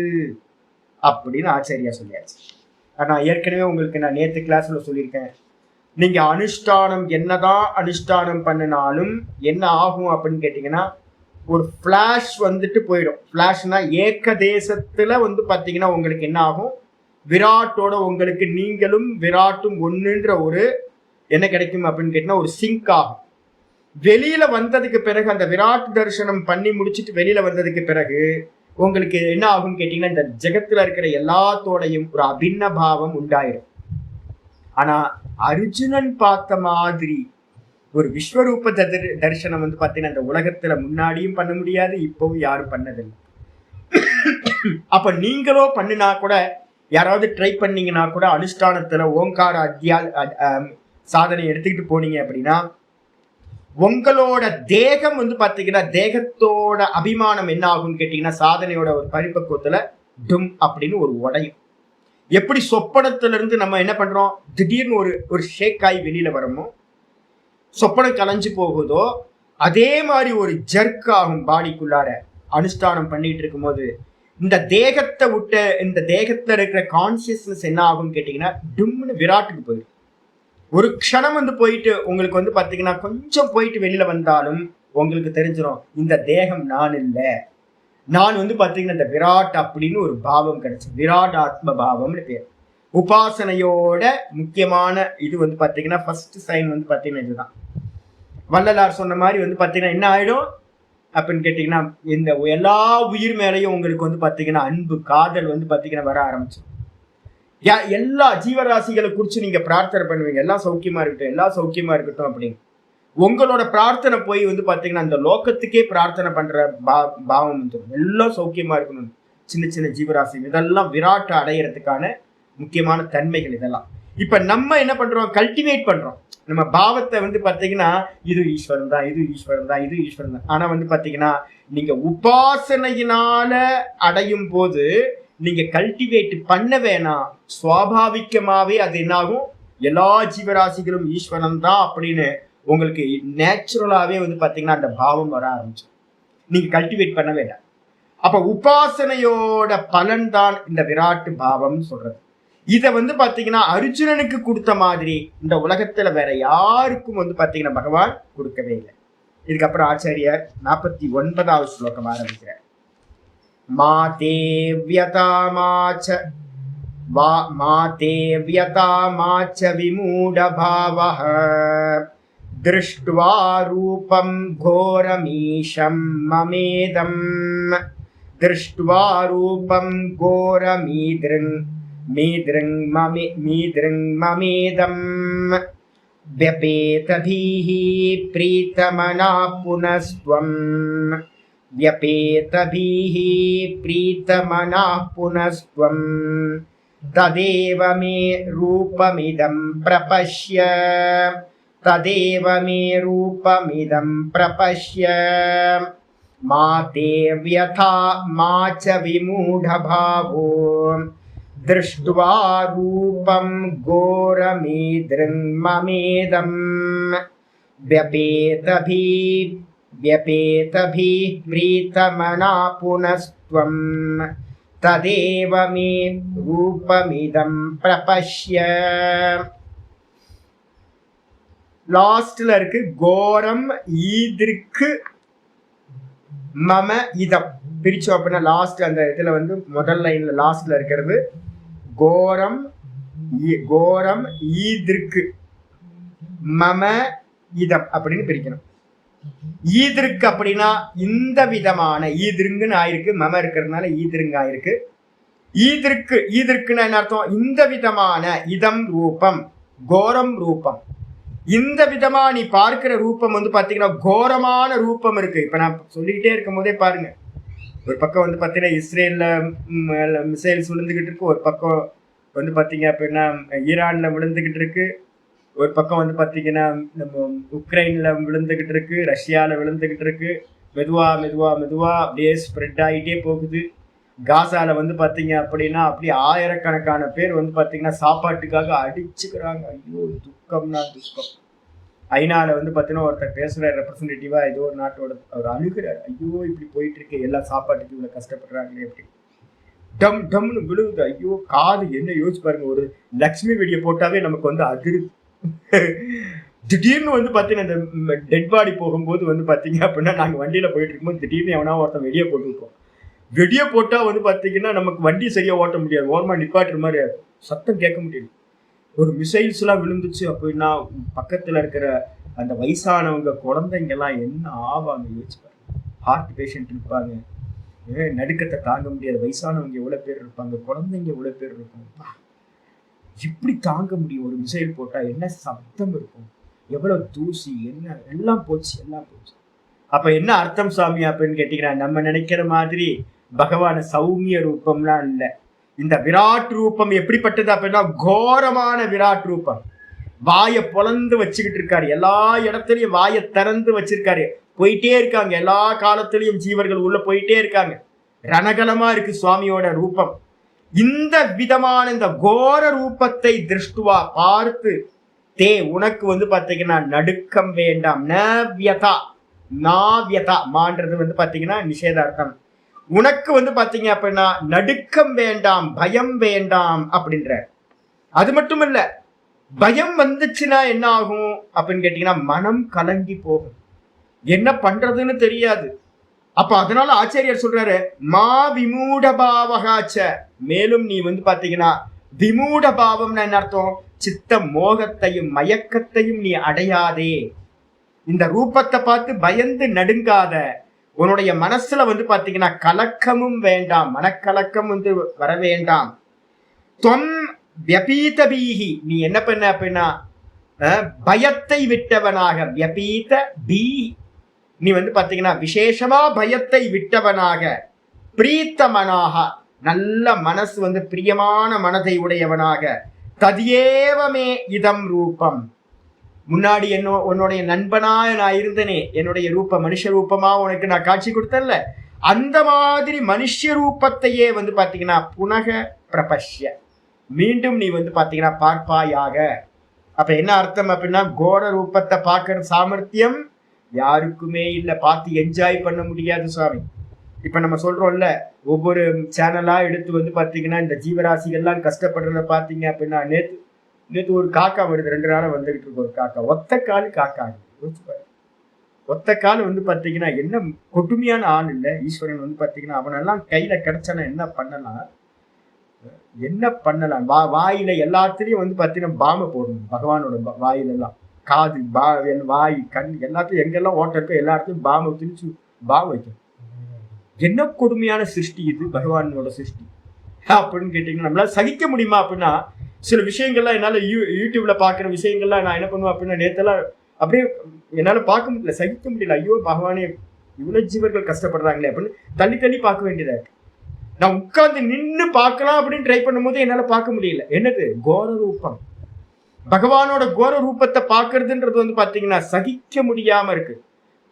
அப்படின்னு ஆச்சாரியா சொல்லியாச்சு. நான் ஏற்கனவே உங்களுக்கு நான் நேற்று கிளாஸ்ல சொல்லியிருக்கேன், நீங்க அனுஷ்டானம் என்னதான் அனுஷ்டானம் பண்ணினாலும் என்ன ஆகும் அப்படின்னு கேட்டீங்கன்னா, ஒரு பிளாஷ் வந்துட்டு போயிடும். பிளாஷ்னா ஏக தேசத்துல வந்து பாத்தீங்கன்னா உங்களுக்கு என்ன ஆகும், விராட்டோட உங்களுக்கு நீங்களும் விராட்டும் ஒண்ணுன்ற ஒரு என்ன கிடைக்கும் அப்படின்னு கேட்டீங்கன்னா ஒரு சிங்க் ஆகும். வெளியில வந்ததுக்கு பிறகு அந்த விராட் தரிசனம் பண்ணி முடிச்சுட்டு வெளியில வந்ததுக்கு பிறகு உங்களுக்கு என்ன ஆகும் கேட்டீங்கன்னா, இந்த ஜெகத்துல இருக்கிற எல்லாத்தோடையும் ஒரு அபின்ன பாவம் உண்டாயிடும். ஆனா அர்ஜுனன் பார்த்த மாதிரி ஒரு விஸ்வரூப தரிசனம் வந்து பாத்தீங்கன்னா இந்த உலகத்துல முன்னாடியும் பண்ண முடியாது, இப்பவும் யாரும் பண்ணதில்லை. அப்ப நீங்களோ பண்ணினா கூட, யாராவது ட்ரை பண்ணீங்கன்னா கூட, அனுஷ்டானத்துல ஓங்கார சாதனை எடுத்துக்கிட்டு போனீங்க அப்படின்னா உங்களோட தேகம் வந்து பாத்தீங்கன்னா தேகத்தோட அபிமானம் என்ன ஆகும்னு கேட்டீங்கன்னா சாதனையோட ஒரு பரிபக்குவத்துல டும் அப்படின்னு ஒரு உடையும். எப்படி சொப்பனத்துல இருந்து நம்ம என்ன பண்றோம், திடீர்னு ஒரு ஷேக் ஆகி வெளியில வரமோ, சொப்பனம் கலைஞ்சு போகுதோ, அதே மாதிரி ஒரு ஜர்க் ஆகும் பாடிக்குள்ளார. அனுஷ்டானம் பண்ணிட்டு இருக்கும் போது இந்த தேகத்தை விட்ட இந்த தேகத்துல இருக்கிற கான்சியஸ்னஸ் என்ன ஆகும்னு கேட்டீங்கன்னா டும்னு விராட்டுக்கு போயிடும். ஒரு க்ஷணம் வந்து போயிட்டு உங்களுக்கு வந்து பாத்தீங்கன்னா கொஞ்சம் போயிட்டு வெளியில வந்தாலும் உங்களுக்கு தெரிஞ்சிடும் இந்த தேகம் நான் இல்லை, நான் வந்து பாத்தீங்கன்னா இந்த விராட் அப்படின்னு ஒரு பாவம் கிடைச்சு, விராட் ஆத்ம பாவம்னு பேர். உபாசனையோட முக்கியமான இது வந்து பாத்தீங்கன்னா ஃபர்ஸ்ட் சைன் வந்து பாத்தீங்கன்னா இதுதான். வள்ளலார் சொன்ன மாதிரி வந்து பாத்தீங்கன்னா என்ன ஆயிடும் அப்படின்னு கேட்டீங்கன்னா, இந்த எல்லா உயிர் மேலையும் உங்களுக்கு வந்து பாத்தீங்கன்னா அன்பு காதல் வந்து பாத்தீங்கன்னா வர ஆரம்பிச்சு. எல்லா ஜீவராசிகளை குறிச்சு நீங்க பிரார்த்தனை பண்ணுவீங்க, எல்லாம் சௌக்கியமா இருக்கட்டும், எல்லாம் சௌக்கியமா இருக்கட்டும் அப்படின்னு. உங்களோட பிரார்த்தனை போய் வந்து பாத்தீங்கன்னா அந்த லோகத்துக்கே பிரார்த்தனை பண்ற பாவம் வந்துடும், எல்லாம் சௌக்கியமா இருக்கணும். சின்ன சின்ன ஜீவராசி இதெல்லாம் விராட்டை அடையிறதுக்கான முக்கியமான தன்மைகள் இதெல்லாம். இப்ப நம்ம என்ன பண்றோம், கல்டிவேட் பண்றோம் நம்ம பாவத்தை வந்து பாத்தீங்கன்னா இது ஈஸ்வரன் தான், இது ஈஸ்வரன் தான், இது ஈஸ்வரன் தான். ஆனா வந்து பாத்தீங்கன்னா நீங்க உபாசனையினால அடையும் போது நீங்க கல்டிவேட் பண்ண வேணாம், சுவாபாவிகமாவே அது என்னாகும், எல்லா ஜீவராசிகளும் ஈஸ்வரன் தான் அப்படின்னு உங்களுக்கு நேச்சுரலாவே வந்து பாத்தீங்கன்னா அந்த பாவம் வர ஆரம்பிச்சு. நீங்க கல்டிவேட் பண்ண வேண்டாம். அப்ப உபாசனையோட பலன் தான் இந்த விராட்டு பாவம் சொல்றது. இதை வந்து பாத்தீங்கன்னா அர்ஜுனனுக்கு கொடுத்த மாதிரி இந்த உலகத்துல வேற யாருக்கும் வந்து பாத்தீங்கன்னா பகவான் கொடுக்கவே இல்லை. இதுக்கப்புறம் ஆச்சாரியர் 49வது ஸ்லோகம் ஆரம்பிக்கிறார். மாதே வியதாமாச்ச விமூடபாவஹ திருஷ்ட்வா ரூபம் கோரமீஷம் மமேதம் திருஷ்ட்வா ரூபம் கோரமீத்ருங் மீத்ருங் மமேதம் व्यपेतभिः प्रीतमना पुनस्त्वं व्यपेतभिः प्रीतमना पुनस्त्वं तदेव मे रूपमिदं प्रपश्य तदेव मे रूपमिदं प्रपश्य मा ते व्यथा मा च विमूढभावो दृष्ट्वा रूपं घोरमीदृङ् ममेदं व्यपेतभिः प्रीतमना पुनस्त्वं तदेव मे रूपमिदं प्रपश्य. லாஸ்ட்ல இருக்கு கோரம் ஈதிற்கு மம இதம். பிரிச்சோம் அப்படின்னா லாஸ்ட் அந்த இதுல வந்து முதல் லைன்ல லாஸ்ட்ல இருக்கிறது கோரம் கோரம் ஈதிற்கு மம இதம் அப்படின்னு பிரிக்கணும். ஈதிருக்கு அப்படின்னா இந்த விதமான, ஈதிருங்குன்னு ஆயிருக்கு, மம இருக்கிறதுனால ஈதிருங்க ஆயிருக்கு. ஈதிருக்குன்னா என்ன அர்த்தம்? இந்த விதமான, இதம் ரூபம், கோரம் ரூபம். இந்த விதமா நீ பார்க்கிற ரூபம் வந்து பாத்தீங்கன்னா கோரமான ரூபம் இருக்கு. இப்ப நான் சொல்லிக்கிட்டே இருக்கும் போதே பாருங்க, ஒரு பக்கம் வந்து பாத்தீங்கன்னா இஸ்ரேல்ல மிசைல்ஸ் விழுந்துகிட்டு இருக்கு, ஒரு பக்கம் வந்து பாத்தீங்க அப்படின்னா ஈரான்ல விழுந்துகிட்டு இருக்கு, ஒரு பக்கம் வந்து பாத்தீங்கன்னா நம்ம உக்ரைன்ல விழுந்துகிட்டு இருக்கு, ரஷ்யால விழுந்துகிட்டு இருக்கு. மெதுவா மெதுவா மெதுவா அப்படியே ஸ்ப்ரெட் ஆகிட்டே போகுது. காசால வந்து பாத்தீங்க அப்படின்னா அப்படி ஆயிரக்கணக்கான பேர் வந்து பாத்தீங்கன்னா சாப்பாட்டுக்காக அடிச்சுக்கிறாங்க. ஐயோ துக்கம்னா துக்கம். ஐநால வந்து பாத்தீங்கன்னா ஒருத்தர் பேசுற ரெப்ரசன்டேட்டிவா ஏதோ ஒரு நாட்டோட அவர் அழுகிறார். ஐயோ இப்படி போயிட்டு இருக்கு, எல்லா சாப்பாட்டுக்கு இவ்வளவு கஷ்டப்படுறாங்களே அப்படி. டம் டம்னு விழுவுது. ஐயோ காது என்ன யோசிச்சு பாருங்க, ஒரு லக்ஷ்மி வெடியை போட்டாவே நமக்கு வந்து அதிருது. திடீர்னு வந்து பாத்தீங்கன்னா இந்த டெட் பாடி போகும்போது வந்து பாத்தீங்க அப்படின்னா நாங்க வண்டியில போயிட்டு இருக்கும்போது திடீர்னு எவனா ஒருத்தன் வெளியே போட்டுருப்போம். வெடியை போட்டா வந்து பாத்தீங்கன்னா நமக்கு வண்டி சரியா ஓட்ட முடியாது, ஓரமா நிப்பாட்டுற மாதிரி சத்தம் கேட்க முடியாது. ஒரு மிசைல்ஸ் எல்லாம் விழுந்துச்சு அப்படின்னா பக்கத்துல இருக்கிற அந்த வயசானவங்க குழந்தைங்க எல்லாம் என்ன ஆவாங்க யோசிச்சு பாருங்க. ஹார்ட் பேஷண்ட் இருப்பாங்க, நடுக்கத்தை தாங்க முடியாது, வயசானவங்க எவ்வளவு பேர் இருப்பாங்க, குழந்தைங்க எவ்வளவு பேர் இருப்பாங்க. இப்படி தாங்க முடியும்? ஒரு மிசைல் போட்டா என்ன சத்தம் இருக்கும், எவ்வளவு தூசி, என்ன எல்லாம் போச்சு, எல்லாம் போச்சு. அப்ப என்ன அர்த்தம் சாமி அப்படின்னு கேட்டீங்கன்னா, நம்ம நினைக்கிற மாதிரி பகவான சௌமிய ரூபம்லாம் இல்லை. இந்த விராட் ரூபம் எப்படிப்பட்டது அப்படின்னா கோரமான விராட் ரூபம். வாயை பொளந்து வச்சுக்கிட்டு இருக்காரு, எல்லா இடத்துலயும் வாயை திறந்து வச்சிருக்காரு, போயிட்டே இருக்காங்க, எல்லா காலத்திலையும் ஜீவர்கள் உள்ள போயிட்டே இருக்காங்க. ரணகலமா இருக்கு சுவாமியோட ரூபம். இந்த விதமான இந்த கோர ரூபத்தை திருஷ்டுவா பார்த்து தே உனக்கு வந்து பாத்தீங்கன்னா நடுக்கம் வேண்டாம். நவ்யதா நாவ்யதா மான்றது வந்து பாத்தீங்கன்னா நிஷேதார்த்தம். உனக்கு வந்து பாத்தீங்க அப்படின்னா நடுக்கம் வேண்டாம், பயம் வேண்டாம் அப்படின்ற. அது மட்டும் இல்ல, பயம் வந்துச்சுன்னா என்ன ஆகும் அப்படின்னு கேட்டீங்கன்னா மனம் கலங்கி போகும், என்ன பண்றதுன்னு தெரியாது. அப்ப அதனால ஆச்சாரியர் சொல்றாரு மா விமூட பாவகாச்ச. மேலும் நீ வந்து பாத்தீங்கன்னா விமூட பாவம்னா என்ன அர்த்தம்? சித்த மோகத்தையும் மயக்கத்தையும் நீ அடையாதே. இந்த ரூபத்தை பார்த்து பயந்து நடுங்காத. உன்னுடைய மனசுல வந்து பாத்தீங்கன்னா கலக்கமும் வேண்டாம், மனக்கலக்கம் வந்து வர வேண்டாம். தொம் வியபீத பீஹி, நீ என்ன பண்ண அப்படின்னா பயத்தை விட்டவனாக, வியபீத பீஹி நீ வந்து பாத்தீங்கன்னா விசேஷமா பயத்தை விட்டவனாக, பிரீத்தமனாக நல்ல மனசு வந்து பிரியமான மனதை உடையவனாக, ததியேவமே இதம் ரூபம். முன்னாடி உன்னுடைய நண்பனா நான் இருந்தனே, என்னுடைய ரூபம் மனுஷ ரூபமா உனக்கு நான் காட்சி கொடுத்தேன்ல, அந்த மாதிரி மனுஷ ரூபத்தையே வந்து பாத்தீங்கன்னா புனக பிரபஷ்ய, மீண்டும் நீ வந்து பாத்தீங்கன்னா பார்ப்பாயாக. அப்ப என்ன அர்த்தம் அப்படின்னா கோர ரூபத்தை பார்க்கற சாமர்த்தியம் யாருக்குமே இல்லை, பார்த்து என்ஜாய் பண்ண முடியாது சுவாமி. இப்ப நம்ம சொல்றோம்ல, ஒவ்வொரு சேனலா எடுத்து வந்து பாத்தீங்கன்னா இந்த ஜீவராசிகள்லாம் கஷ்டப்படுறத பாத்தீங்க அப்படின்னா நேற்று ஒரு காக்கா வருது, 2 நாளா வந்துகிட்டு இருக்கு ஒரு காக்கா, ஒத்த காலு காக்கா. ஒத்த கால் வந்து பாத்தீங்கன்னா என்ன கொடுமையான ஆள் இல்லை ஈஸ்வரன் வந்து பாத்தீங்கன்னா. அவனெல்லாம் கையில கிடைச்சானா என்ன பண்ணலாம்? வாயில எல்லாத்துலயும் வந்து பாத்தீங்கன்னா பாம்பை போடணும் பகவானோட வாயில எல்லாம், காது வாய் கண் எல்லாத்தையும் எங்கெல்லாம் ஓட்ட இருக்கோ எல்லா இடத்தையும் பாம்பை திணிச்சு பாம்பு வைக்கும். என்ன கொடுமையான சிருஷ்டி இது பகவானோட சிருஷ்டி அப்படின்னு கேட்டீங்கன்னா நம்மளால சகிக்க முடியுமா அப்படின்னா? சில விஷயங்கள்லாம் என்னால யூடியூப்ல பாக்குற விஷயங்கள்லாம் நான் என்ன பண்ணுவேன் அப்படின்னா நேத்தெல்லாம் அப்படியே என்னால பார்க்க முடியல, சகிக்க முடியல. ஐயோ பகவானே இவ்வளவு ஜீவர்கள் கஷ்டப்படுறாங்களே அப்படின்னு தள்ளி தள்ளி பார்க்க வேண்டியதா இருக்கு. நான் உட்கார்ந்து நின்று பார்க்கலாம் அப்படின்னு ட்ரை பண்ணும் போது என்னால பார்க்க முடியல. என்னது? கோர ரூபம். பகவானோட கோர ரூபத்தை பார்க்கறதுன்றது வந்து பாத்தீங்கன்னா சகிக்க முடியாம இருக்கு.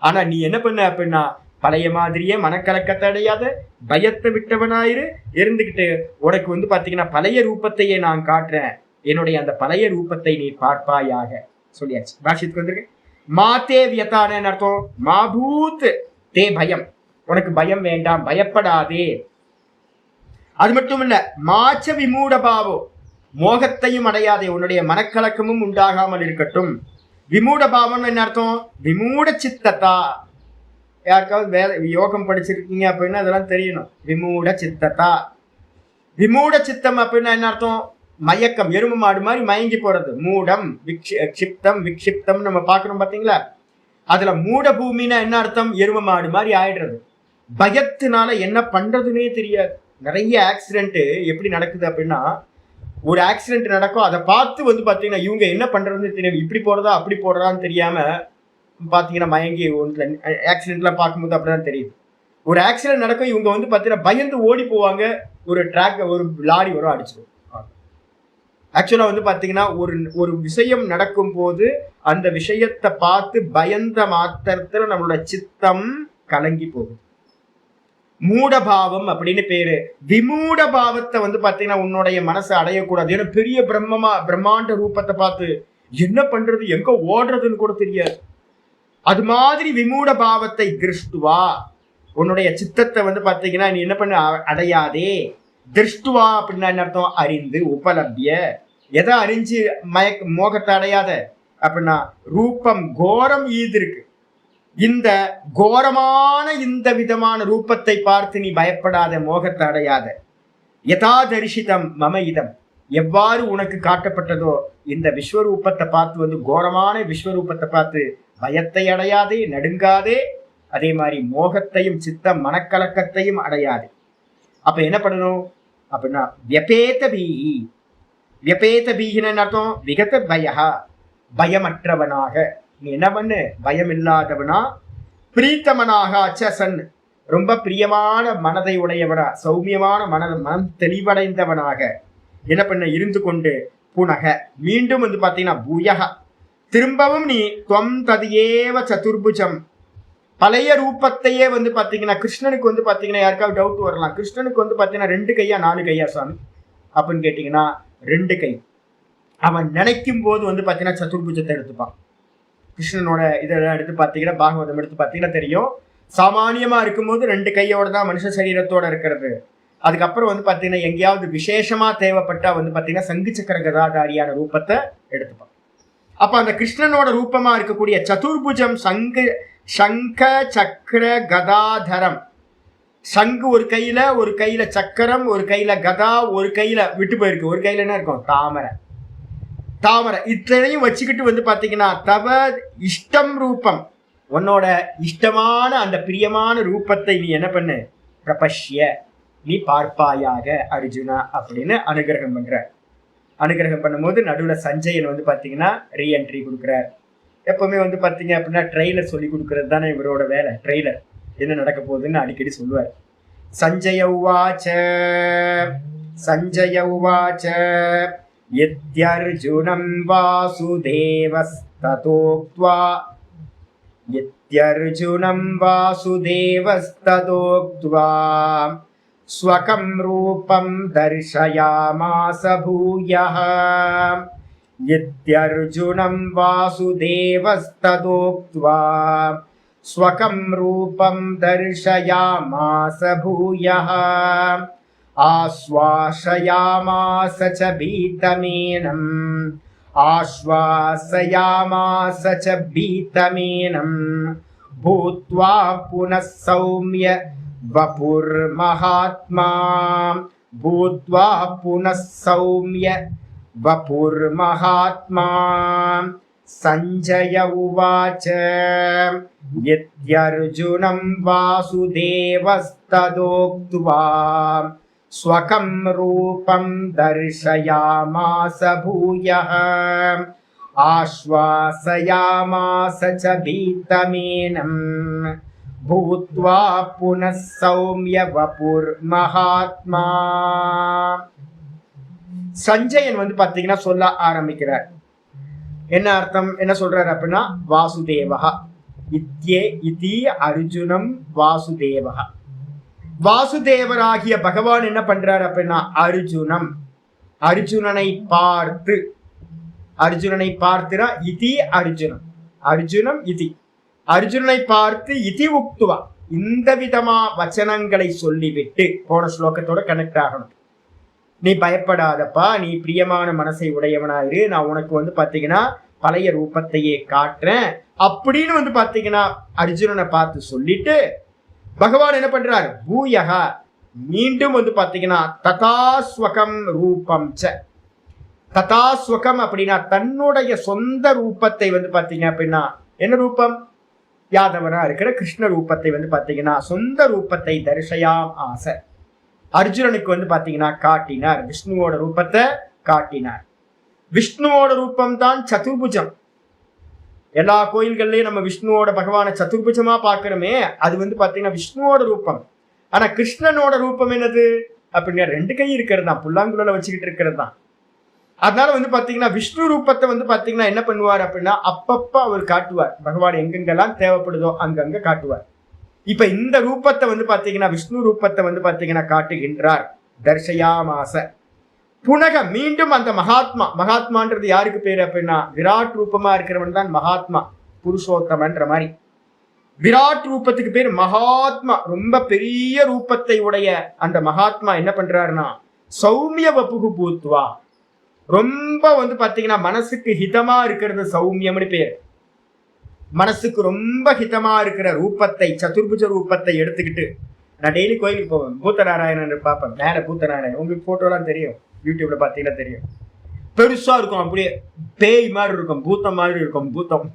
ஆனா நீ என்ன பண்ண அப்படின்னா பழைய மாதிரியே மனக்கலக்கத்தை அடையாத, பயத்தை விட்டவனாயிரு இருந்துகிட்டு உனக்கு வந்து பாத்தீங்கன்னா பழைய ரூபத்தையே நான் காட்டுறேன், என்னுடைய அந்த பழைய ரூபத்தை நீ பார்ப்பாயாக சொல்லியாச்சு. பாஷ்யத்துக்கு வந்திருக்கு. மாதே வியதான அர்த்தம் மாபூத் தே பயம், உனக்கு பயம் வேண்டாம், பயப்படாதே. அது மட்டும் இல்ல, மாச்ச விமூட பாவோ, மோகத்தையும் அடையாதே, உன்னுடைய மனக்கலக்கமும் உண்டாகாமல் இருக்கட்டும். விமூட பாவம் என்ன அர்த்தம்? விமூட சித்ததா. யாருக்காவது வேலை யோகம் படிச்சிருக்கீங்க அப்படின்னா அதெல்லாம் தெரியணும். விமூட சித்ததா. விமூட சித்தம் அப்படின்னா என்ன அர்த்தம்? மயக்கம், எருமை மாடு மாதிரி மயங்கி போறது. மூடம், விக்ஷிப்தம், விக்ஷிப்தம் நம்ம பார்க்கணும் பாத்தீங்களா? அதுல மூட பூமின்னா என்ன அர்த்தம்? எருமை மாடு மாதிரி ஆயிடுறது. பயத்தினால என்ன பண்றதுன்னே தெரியாது. நிறைய ஆக்சிடென்ட் எப்படி நடக்குது அப்படின்னா, ஒரு ஆக்சிடென்ட் நடக்கும், அதை பார்த்து வந்து பாத்தீங்கன்னா இவங்க என்ன பண்றதுன்னு தெரியும். இப்படி போறதா அப்படி போடுறான்னு தெரியாம பாத்தீங்கன்னா மயங்கி ஒன்று ஆக்சிடென்ட்லாம் பார்க்கும்போது அப்படிதான் தெரியுது. ஒரு ஆக்சிடென்ட் நடக்கும், இவங்க வந்து பாத்தீங்கன்னா பயந்து ஓடி போவாங்க. ஒரு ட்ராக், ஒரு லாரி வரும், அடிச்சிடும். ஆக்சுவலா வந்து பாத்தீங்கன்னா ஒரு விஷயம் நடக்கும் போது அந்த விஷயத்தை பார்த்து பயந்த மாத்திரத்துல நம்மளோட சித்தம் கலங்கி போகும். மூடபாவம் அப்படின்னு பேரு. விமூட பாவத்தை வந்து பாத்தீங்கன்னா உன்னுடைய மனசை அடையக்கூடாது. ஏன்னா பெரிய பிரம்மாண்ட ரூபத்தை பார்த்து என்ன பண்றது, எங்க ஓடுறதுன்னு கூட தெரியாது. அது மாதிரி விமூட பாவத்தை திருஷ்டுவா, உன்னுடைய சித்தத்தை வந்து பாத்தீங்கன்னா நீ என்ன பண்ண அடையாதே. திருஷ்டுவா அப்படின்னா என்ன அர்த்தம்? அறிந்து, உபலபிய. எதை அறிஞ்சு மோகத்தை அடையாத அப்படின்னா ரூபம் கோரம் ஈது இருக்கு. இந்த கோரமான இந்த விதமான ரூபத்தை பார்த்து நீ பயப்படாத, மோகத்தை அடையாத. யதா தரிசிதம் மம இதம், எவ்வாறு உனக்கு காட்டப்பட்டதோ இந்த விஸ்வரூபத்தை பார்த்து வந்து கோரமான விஸ்வரூபத்தை பார்த்து பயத்தை அடையாதே, நடுங்காதே. அதே மாதிரி மோகத்தையும் சித்தம் மனக்கலக்கத்தையும் அடையாதே. அப்ப என்ன பண்ணணும் அப்படின்னா வியபேத பீஹி. வியபேத பீஹின்னு அர்த்தம் விகத பயஹா, பயமற்றவனாக நீ என்ன பண்ணு, பயம் இல்லாதவனா. பிரீத்தமனாக அச்சசன், ரொம்ப பிரியமான மனதை உடையவனா, சௌமியமான மனம் தெளிவடைந்தவனாக என்ன பண்ண இருந்து கொண்டு புனக மீண்டும் வந்து பாத்தீங்கன்னா பூயக திரும்பவும் நீ துவம் ததியேவ சதுர்புஜம், பழைய ரூபத்தையே வந்து பாத்தீங்கன்னா கிருஷ்ணனுக்கு வந்து பாத்தீங்கன்னா யாருக்காவது டவுட் வரலாம், கிருஷ்ணனுக்கு வந்து பாத்தீங்கன்னா 2 கையா 4 கையா சுவாமி அப்படின்னு கேட்டீங்கன்னா 2 கை. அவன் நினைக்கும் போது வந்து பாத்தீங்கன்னா சதுர்புஜத்தை எடுத்துப்பான். கிருஷ்ணனோட இதெல்லாம் எடுத்து பாத்தீங்கன்னா பாகவதம் எடுத்து பாத்தீங்கன்னா தெரியும். சாமானியமா இருக்கும்போது 2 கையோட தான் மனுஷ சரீரத்தோட இருக்கிறது. அதுக்கப்புறம் வந்து பாத்தீங்கன்னா எங்கேயாவது விசேஷமா தேவைப்பட்டா வந்து பாத்தீங்கன்னா சங்கு சக்கர கதாதாரியான ரூபத்தை எடுத்துப்பான். அப்ப அந்த கிருஷ்ணனோட ரூபமா இருக்கக்கூடிய சதுர்புஜம், சங்க சக்கர கதாதரம். சங்கு ஒரு கையில சக்கரம், ஒரு கையில கதா, ஒரு கையில விட்டு போயிருக்கு, ஒரு கையில என்ன இருக்கும் தாமரை. இத்தனையும் வச்சுக்கிட்டு வந்து பாத்தீங்கன்னா தவ இஷ்டம் ரூபம், உன்னோட இஷ்டமான அந்த பிரியமான ரூபத்தை நீ என்ன பண்ணு, பிரபஷ்ய நீ பார்ப்பாயாக அர்ஜுனா அப்படின்னு அனுகிரகம் பண்ற. அனுகிரகம் பண்ணும்போது நடுவில் சஞ்சயன் வந்து பாத்தீங்கன்னா ரீஎன்ட்ரி கொடுக்குறார். எப்பவுமே வந்து பாத்தீங்க அப்படின்னா ட்ரெய்லர் சொல்லி கொடுக்கறது தானே இவரோட வேலை. ட்ரெய்லர் என்ன நடக்க போகுதுன்னு அடிக்கடி சொல்லுவார். சஞ்சய உவாச்ச யத்யர்ஜுனம் வாசுதேவஸ்ததோக்த்வா ஸ்வகம் ரூபம் தர்ஷயாமாஸ பூயः. யத்யர்ஜுனம் வாசுதேவஸ்ததோக்த்வா ஸ்வகம் ரூபம் தர்ஷயாமாஸ பூயः. ஆஸ்வாசயாமாஸ ச பீதமேனம் பூத்வா புனः சௌம்ய வபுர்மஹாத்மா. சஞ்சய உவாச்ச யத்யர்ஜுனம் வாசுதேவஸ்ததோக்த்வா ஸ்வகம் ரூபம் தர்ஷயாமாஸ பூயः. ஆஸ்வாசயாமாஸ ச பீதமேனம் பூத்வா புனः சௌம்ய வபுர்மஹாத்மா. சஞ்சயன் வந்து பாத்தீங்கன்னா சொல்ல ஆரம்பிக்கிறார். என்ன அர்த்தம், என்ன சொல்றாரு அப்படின்னா வாசுதேவஹ இதி அர்ஜுனம் வாசுதேவஹ. வாசுதேவராகிய பகவான் என்ன பண்றாரு அப்படின்னா அர்ஜுனனை பார்த்துனா இதி அர்ஜுனம் இதி அர்ஜுனனை பார்த்து இதி உக்துவா இந்த விதமா வச்சனங்களை சொல்லிவிட்டு போன ஸ்லோகத்தோட கனெக்ட் ஆகணும். நீ பயப்படாதப்பா, நீ பிரியமான மனசை உடையவனாயிரு, நான் உனக்கு வந்து பாத்தீங்கன்னா பழைய ரூபத்தையே காட்டுறேன் அப்படின்னு வந்து பாத்தீங்கன்னா அர்ஜுனனை பார்த்து சொல்லிட்டு பகவான் என்ன பண்றாரு, பூயகா மீண்டும் வந்து பாத்தீங்கன்னா ததாஸ்வகம் ரூபம் ச. ததாஸ்வகம் அப்படின்னா தன்னுடைய சொந்த ரூபத்தை வந்து பாத்தீங்க அப்படின்னா என்ன ரூபம், யாதவனா இருக்கிற கிருஷ்ண ரூபத்தை வந்து பாத்தீங்கன்னா சொந்த ரூபத்தை தரிசையாம் ஆசை அர்ஜுனனுக்கு வந்து பாத்தீங்கன்னா காட்டினார். விஷ்ணுவோட ரூபத்தை காட்டினார். விஷ்ணுவோட ரூபம் தான் சதுர்புஜம். எல்லா கோயில்கள்லயும் நம்ம விஷ்ணுவோட பகவான சதுர்புஜமா பாக்குறோமே, அது வந்து பாத்தீங்கன்னா விஷ்ணுவோட ரூபம். ஆனா கிருஷ்ணனோட ரூபம் என்னது அப்படின்னா 2 கை இருக்கிறது தான், புல்லாங்குழல வச்சுக்கிட்டு இருக்கிறது தான். அதனால வந்து பாத்தீங்கன்னா விஷ்ணு ரூபத்தை வந்து பாத்தீங்கன்னா என்ன பண்ணுவார் அப்படின்னா அப்பப்ப அவர் காட்டுவார். பகவான் எங்கெங்கெல்லாம் தேவைப்படுதோ அங்கங்க காட்டுவார். இப்ப இந்த ரூபத்தை வந்து பாத்தீங்கன்னா விஷ்ணு ரூபத்தை வந்து பாத்தீங்கன்னா காட்டுகின்றார். தர்ஷயாமாச புனக மீண்டும் அந்த மகாத்மா, மகாத்மான்றது யாருக்கு பேரு அப்படின்னா விராட் ரூபமா இருக்கிறவன் தான் மகாத்மா, புருஷோத்தமன்ற மாதிரி. விராட் ரூபத்துக்கு பேர் மகாத்மா. ரொம்ப பெரிய ரூபத்தை உடைய அந்த மகாத்மா என்ன பண்றாருன்னா சௌமிய வப்புகு பூத்வா, ரொம்ப வந்து பாத்தீங்கன்னா மனசுக்கு ஹிதமா இருக்கிறது சௌமியம்னு பேர். மனசுக்கு ரொம்ப ஹிதமா இருக்கிற ரூபத்தை, சதுர்புஜ ரூபத்தை எடுத்துக்கிட்டு நான் டெய்லி கோயிலுக்கு போவேன், பூத்தநாராயணன் பார்ப்பேன். மேல பூத்தநாராயணன் உங்களுக்கு போட்டோலாம் தெரியும், யூடியூப்ல பாத்தீங்கன்னா தெரியும். பெருசா இருக்கும், அப்படியே பேய் மாதிரி இருக்கும், பூத்தம் மாதிரி இருக்கும். பூத்தம்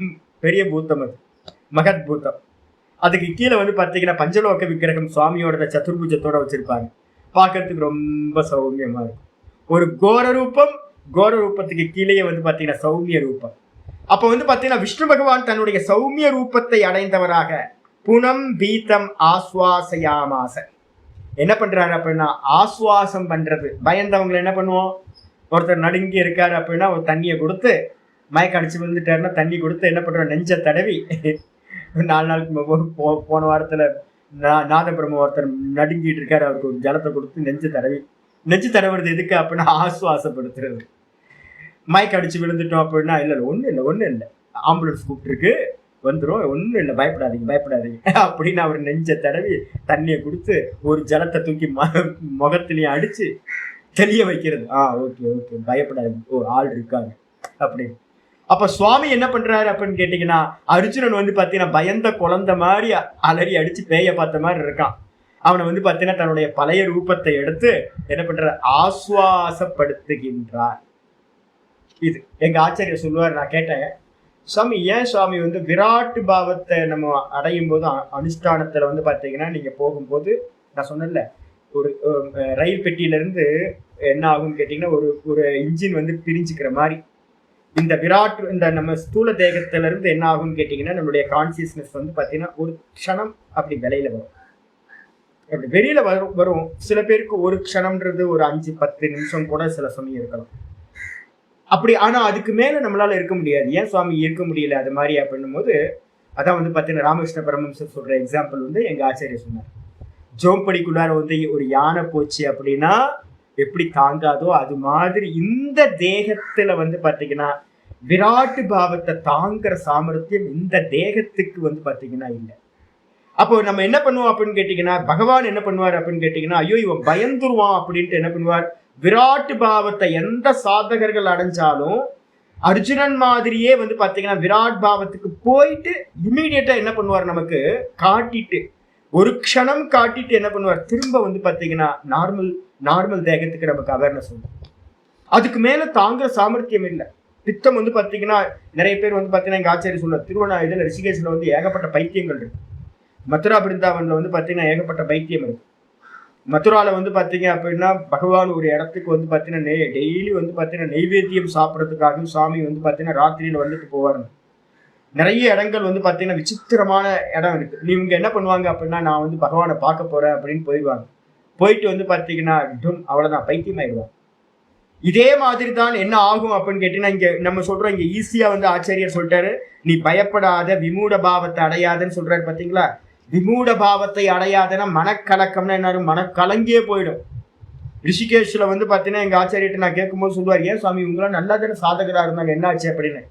பெரிய பூத்தம், அது மகத் பூத்தம். அதுக்கு கீழே வந்து பாத்தீங்கன்னா பஞ்சலோக விக்கிரகம் சுவாமியோட சதுர்புஜத்தோட வச்சிருப்பாங்க. பார்க்கறதுக்கு ரொம்ப சௌமியமா இருக்கும். ஒரு கோர ரூபம், கோர ரூபத்துக்கு கீழே வந்து பாத்தீங்கன்னா சௌமிய ரூபம். அப்ப வந்து பாத்தீங்கன்னா விஷ்ணு பகவான் தன்னுடைய சௌமிய ரூபத்தை அடைந்தவராக புனம் பீத்தம் ஆஸ்வாசயாமாச என்ன பண்றாரு அப்படின்னா ஆஸ்வாசம் பண்றது. பயந்தவங்களை என்ன பண்ணுவோம், ஒருத்தர் நடுங்கி இருக்காரு அப்படின்னா ஒரு தண்ணியை கொடுத்து, மயக்க அடிச்சு விழுந்துட்டாருன்னா தண்ணி கொடுத்து என்ன பண்றோம், நெஞ்ச தடவி. 4 நாளுக்கு போன வாரத்துல நாதபிரம்ம ஒருத்தர் நடுங்கிட்டு இருக்காரு, அவருக்கு ஒரு ஜலத்தை கொடுத்து நெஞ்சு தடவுறது எதுக்கு அப்படின்னா ஆசுவாசப்படுத்துறது. மயக்க அடிச்சு விழுந்துட்டோம் அப்படின்னா இல்ல ஒண்ணு இல்லை ஆம்புலன்ஸ் கூப்பிட்டுருக்கு வந்துடும், ஒன்றும் இல்லை, பயப்படாதீங்க அப்படின்னு அவர் நெஞ்ச தடவி தண்ணியை கொடுத்து ஒரு ஜலத்தை தூக்கி முகத்திலையும் அடிச்சு தெளிய வைக்கிறது. ஓகே பயப்படாதீங்க, ஓ ஆள் இருக்காங்க அப்படின்னு. அப்ப சுவாமி என்ன பண்றாரு அப்படின்னு கேட்டீங்கன்னா அர்ஜுனன் வந்து பாத்தீங்கன்னா பயந்த குழந்தை மாதிரி அலறி அடிச்சு பேய பார்த்த மாதிரி இருக்கான். அவனை வந்து பாத்தீங்கன்னா தன்னுடைய பழைய ரூபத்தை எடுத்து என்ன பண்றார், ஆஸ்வாசப்படுத்துகின்றார். இது எங்க ஆச்சாரியர் சொல்லுவார். நான் கேட்டேன், சுவாமி ஏன் சுவாமி வந்து விராட்டு பாவத்தை நம்ம அடையும் போது அனுஷ்டானத்துல வந்து பாத்தீங்கன்னா நீங்க போகும்போது நான் சொன்னேன்ல ஒரு ரயில் பெட்டியில இருந்து என்ன ஆகும்னு கேட்டீங்கன்னா ஒரு இன்ஜின் வந்து பிரிஞ்சுக்கிற மாதிரி இந்த விராட் இந்த நம்ம ஸ்தூல தேகத்துல இருந்து என்ன ஆகும்னு கேட்டீங்கன்னா நம்மளுடைய கான்சியஸ்னஸ் வந்து பாத்தீங்கன்னா ஒரு க்ஷணம் அப்படி வெளியில வரும். அப்படி வெளியில வரும். சில பேருக்கு ஒரு க்ஷணம்ன்றது ஒரு 5-10 நிமிஷம் கூட சில சமயம் இருக்கலாம் அப்படி. ஆனா அதுக்கு மேல நம்மளால இருக்க முடியாது. ஏன் சுவாமி இருக்க முடியல அது மாதிரி அப்படின்னும் போது அதான் வந்து பாத்தீங்கன்னா ராமகிருஷ்ண பரமஹம்சர் சொல்ற எக்ஸாம்பிள் வந்து எங்க ஆச்சாரியர் சொன்னார். ஜோம்படிக்குள்ளார வந்து ஒரு யானை போச்சு அப்படின்னா எப்படி தாங்காதோ அது மாதிரி இந்த தேகத்துல வந்து பாத்தீங்கன்னா விராட்டு பாவத்தை தாங்குற சாமர்த்தியம் இந்த தேகத்துக்கு வந்து பாத்தீங்கன்னா இல்லை. அப்போ நம்ம என்ன பண்ணுவோம் அப்படின்னு கேட்டீங்கன்னா பகவான் என்ன பண்ணுவார் அப்படின்னு கேட்டீங்கன்னா ஐயோ இவன் பயந்துருவான் அப்படின்ட்டு என்ன பண்ணுவார், விராட்டு பாவத்தை எந்த சாதகர்கள் அடைஞ்சாலும் அர்ஜுனன் மாதிரியே வந்து பாத்தீங்கன்னா விராட் பாவத்துக்கு போயிட்டு இமீடியட்டா என்ன பண்ணுவார், நமக்கு காட்டிட்டு ஒரு க்ஷணம் காட்டிட்டு என்ன பண்ணுவார், திரும்ப வந்து பாத்தீங்கன்னா நார்மல் தேகத்துக்கு நமக்கு அவேர்னஸ் உண்டு. அதுக்கு மேல தாங்குற சாமர்த்தியம் இல்லை. பித்தம் வந்து பாத்தீங்கன்னா நிறைய பேர் வந்து பாத்தீங்கன்னா எங்க ஆச்சாரிய சொல்ல திருவண்ணாமலை ரிஷிகேஷ்ல வந்து ஏகப்பட்ட பைத்தியங்கள் இருக்கு. மதுரா பிருந்தாவன்ல வந்து பாத்தீங்கன்னா ஏகப்பட்ட பைத்தியம் இருக்கு. மதுரால வந்து பாத்தீங்க அப்படின்னா பகவான் ஒரு இடத்துக்கு வந்து பாத்தீங்கன்னா டெய்லி வந்து பாத்தீங்கன்னா நெய்வேத்தியம் சாப்பிட்றதுக்காக சுவாமி வந்து பாத்தீங்கன்னா ராத்திரியில வந்துட்டு போவாருங்க. நிறைய இடங்கள் வந்து பாத்தீங்கன்னா விசித்திரமான இடம் இருக்கு. இவங்க என்ன பண்ணுவாங்க அப்படின்னா நான் வந்து பகவானை பார்க்க போறேன் அப்படின்னு போயிடுவாங்க. போயிட்டு வந்து பாத்தீங்கன்னா அவ்வளவுதான் பைத்தியம் ஆயிடுவாங்க. இதே மாதிரி தான் என்ன ஆகும் அப்படின்னு கேட்டீங்கன்னா இங்க நம்ம சொல்றோம், இங்க ஈஸியா வந்து ஆச்சாரியர் சொல்லிட்டாரு, நீ பயப்படாத விமூட பாவத்தை அடையாதுன்னு சொல்றாரு. பாத்தீங்களா, விமூட பாவத்தை அடையாதுன்னா மனக்கலக்கம்னா என்ன, மனக்கலங்கியே போயிடும். ரிஷிகேஷ்ல வந்து பாத்தீங்கன்னா எங்க ஆச்சாரியர்கிட்ட நான் கேட்கும்போது சொல்லுவார், ஏன் சுவாமி உங்களாம் நல்லா தானே சாதகரா இருந்தாங்க, என்ன ஆச்சு அப்படின்னு.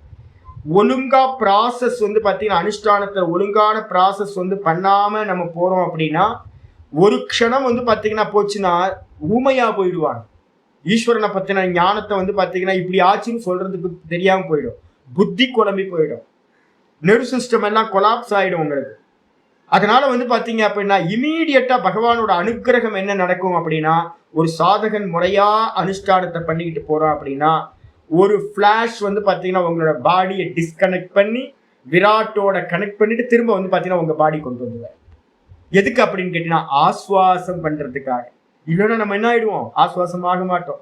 ஒழுங்கா ப்ராசஸ் வந்து பாத்தீங்கன்னா அனுஷ்டானத்தை ஒழுங்கான ப்ராசஸ் வந்து பண்ணாம நம்ம போறோம் அப்படின்னா ஒரு க்ஷணம் வந்து பாத்தீங்கன்னா போச்சுன்னா ஊமையா போயிடுவாங்க. ஈஸ்வரனை பத்தின ஞானத்தை வந்து பாத்தீங்கன்னா இப்படி ஆச்சுன்னு சொல்றதுக்கு தெரியாம போயிடும். புத்தி குழம்பி போயிடும், நெர்வ் சிஸ்டம் எல்லாம் கொலாப்ஸ் ஆயிடும் உங்களுக்கு. அதனால வந்து பாத்தீங்க அப்படின்னா இமீடியட்டா பகவானோட அனுக்கிரகம் என்ன நடக்கும் அப்படின்னா, ஒரு சாதகன் முறையா அனுஷ்டானத்தை பண்ணிக்கிட்டு போறான் அப்படின்னா ஒரு பிளாஷ் வந்து பாத்தீங்கன்னா உங்களோட பாடியை டிஸ்கனெக்ட் பண்ணி விராட்டோட கனெக்ட் பண்ணிட்டு திரும்ப வந்து பாத்தீங்கன்னா உங்க பாடி கொண்டு வந்துடுவார். எதுக்கு அப்படின்னு கேட்டீங்கன்னா ஆஸ்வாசம் பண்றதுக்காக. இல்லைன்னா நம்ம என்ன ஆயிடுவோம், ஆஸ்வாசம் ஆக மாட்டோம்,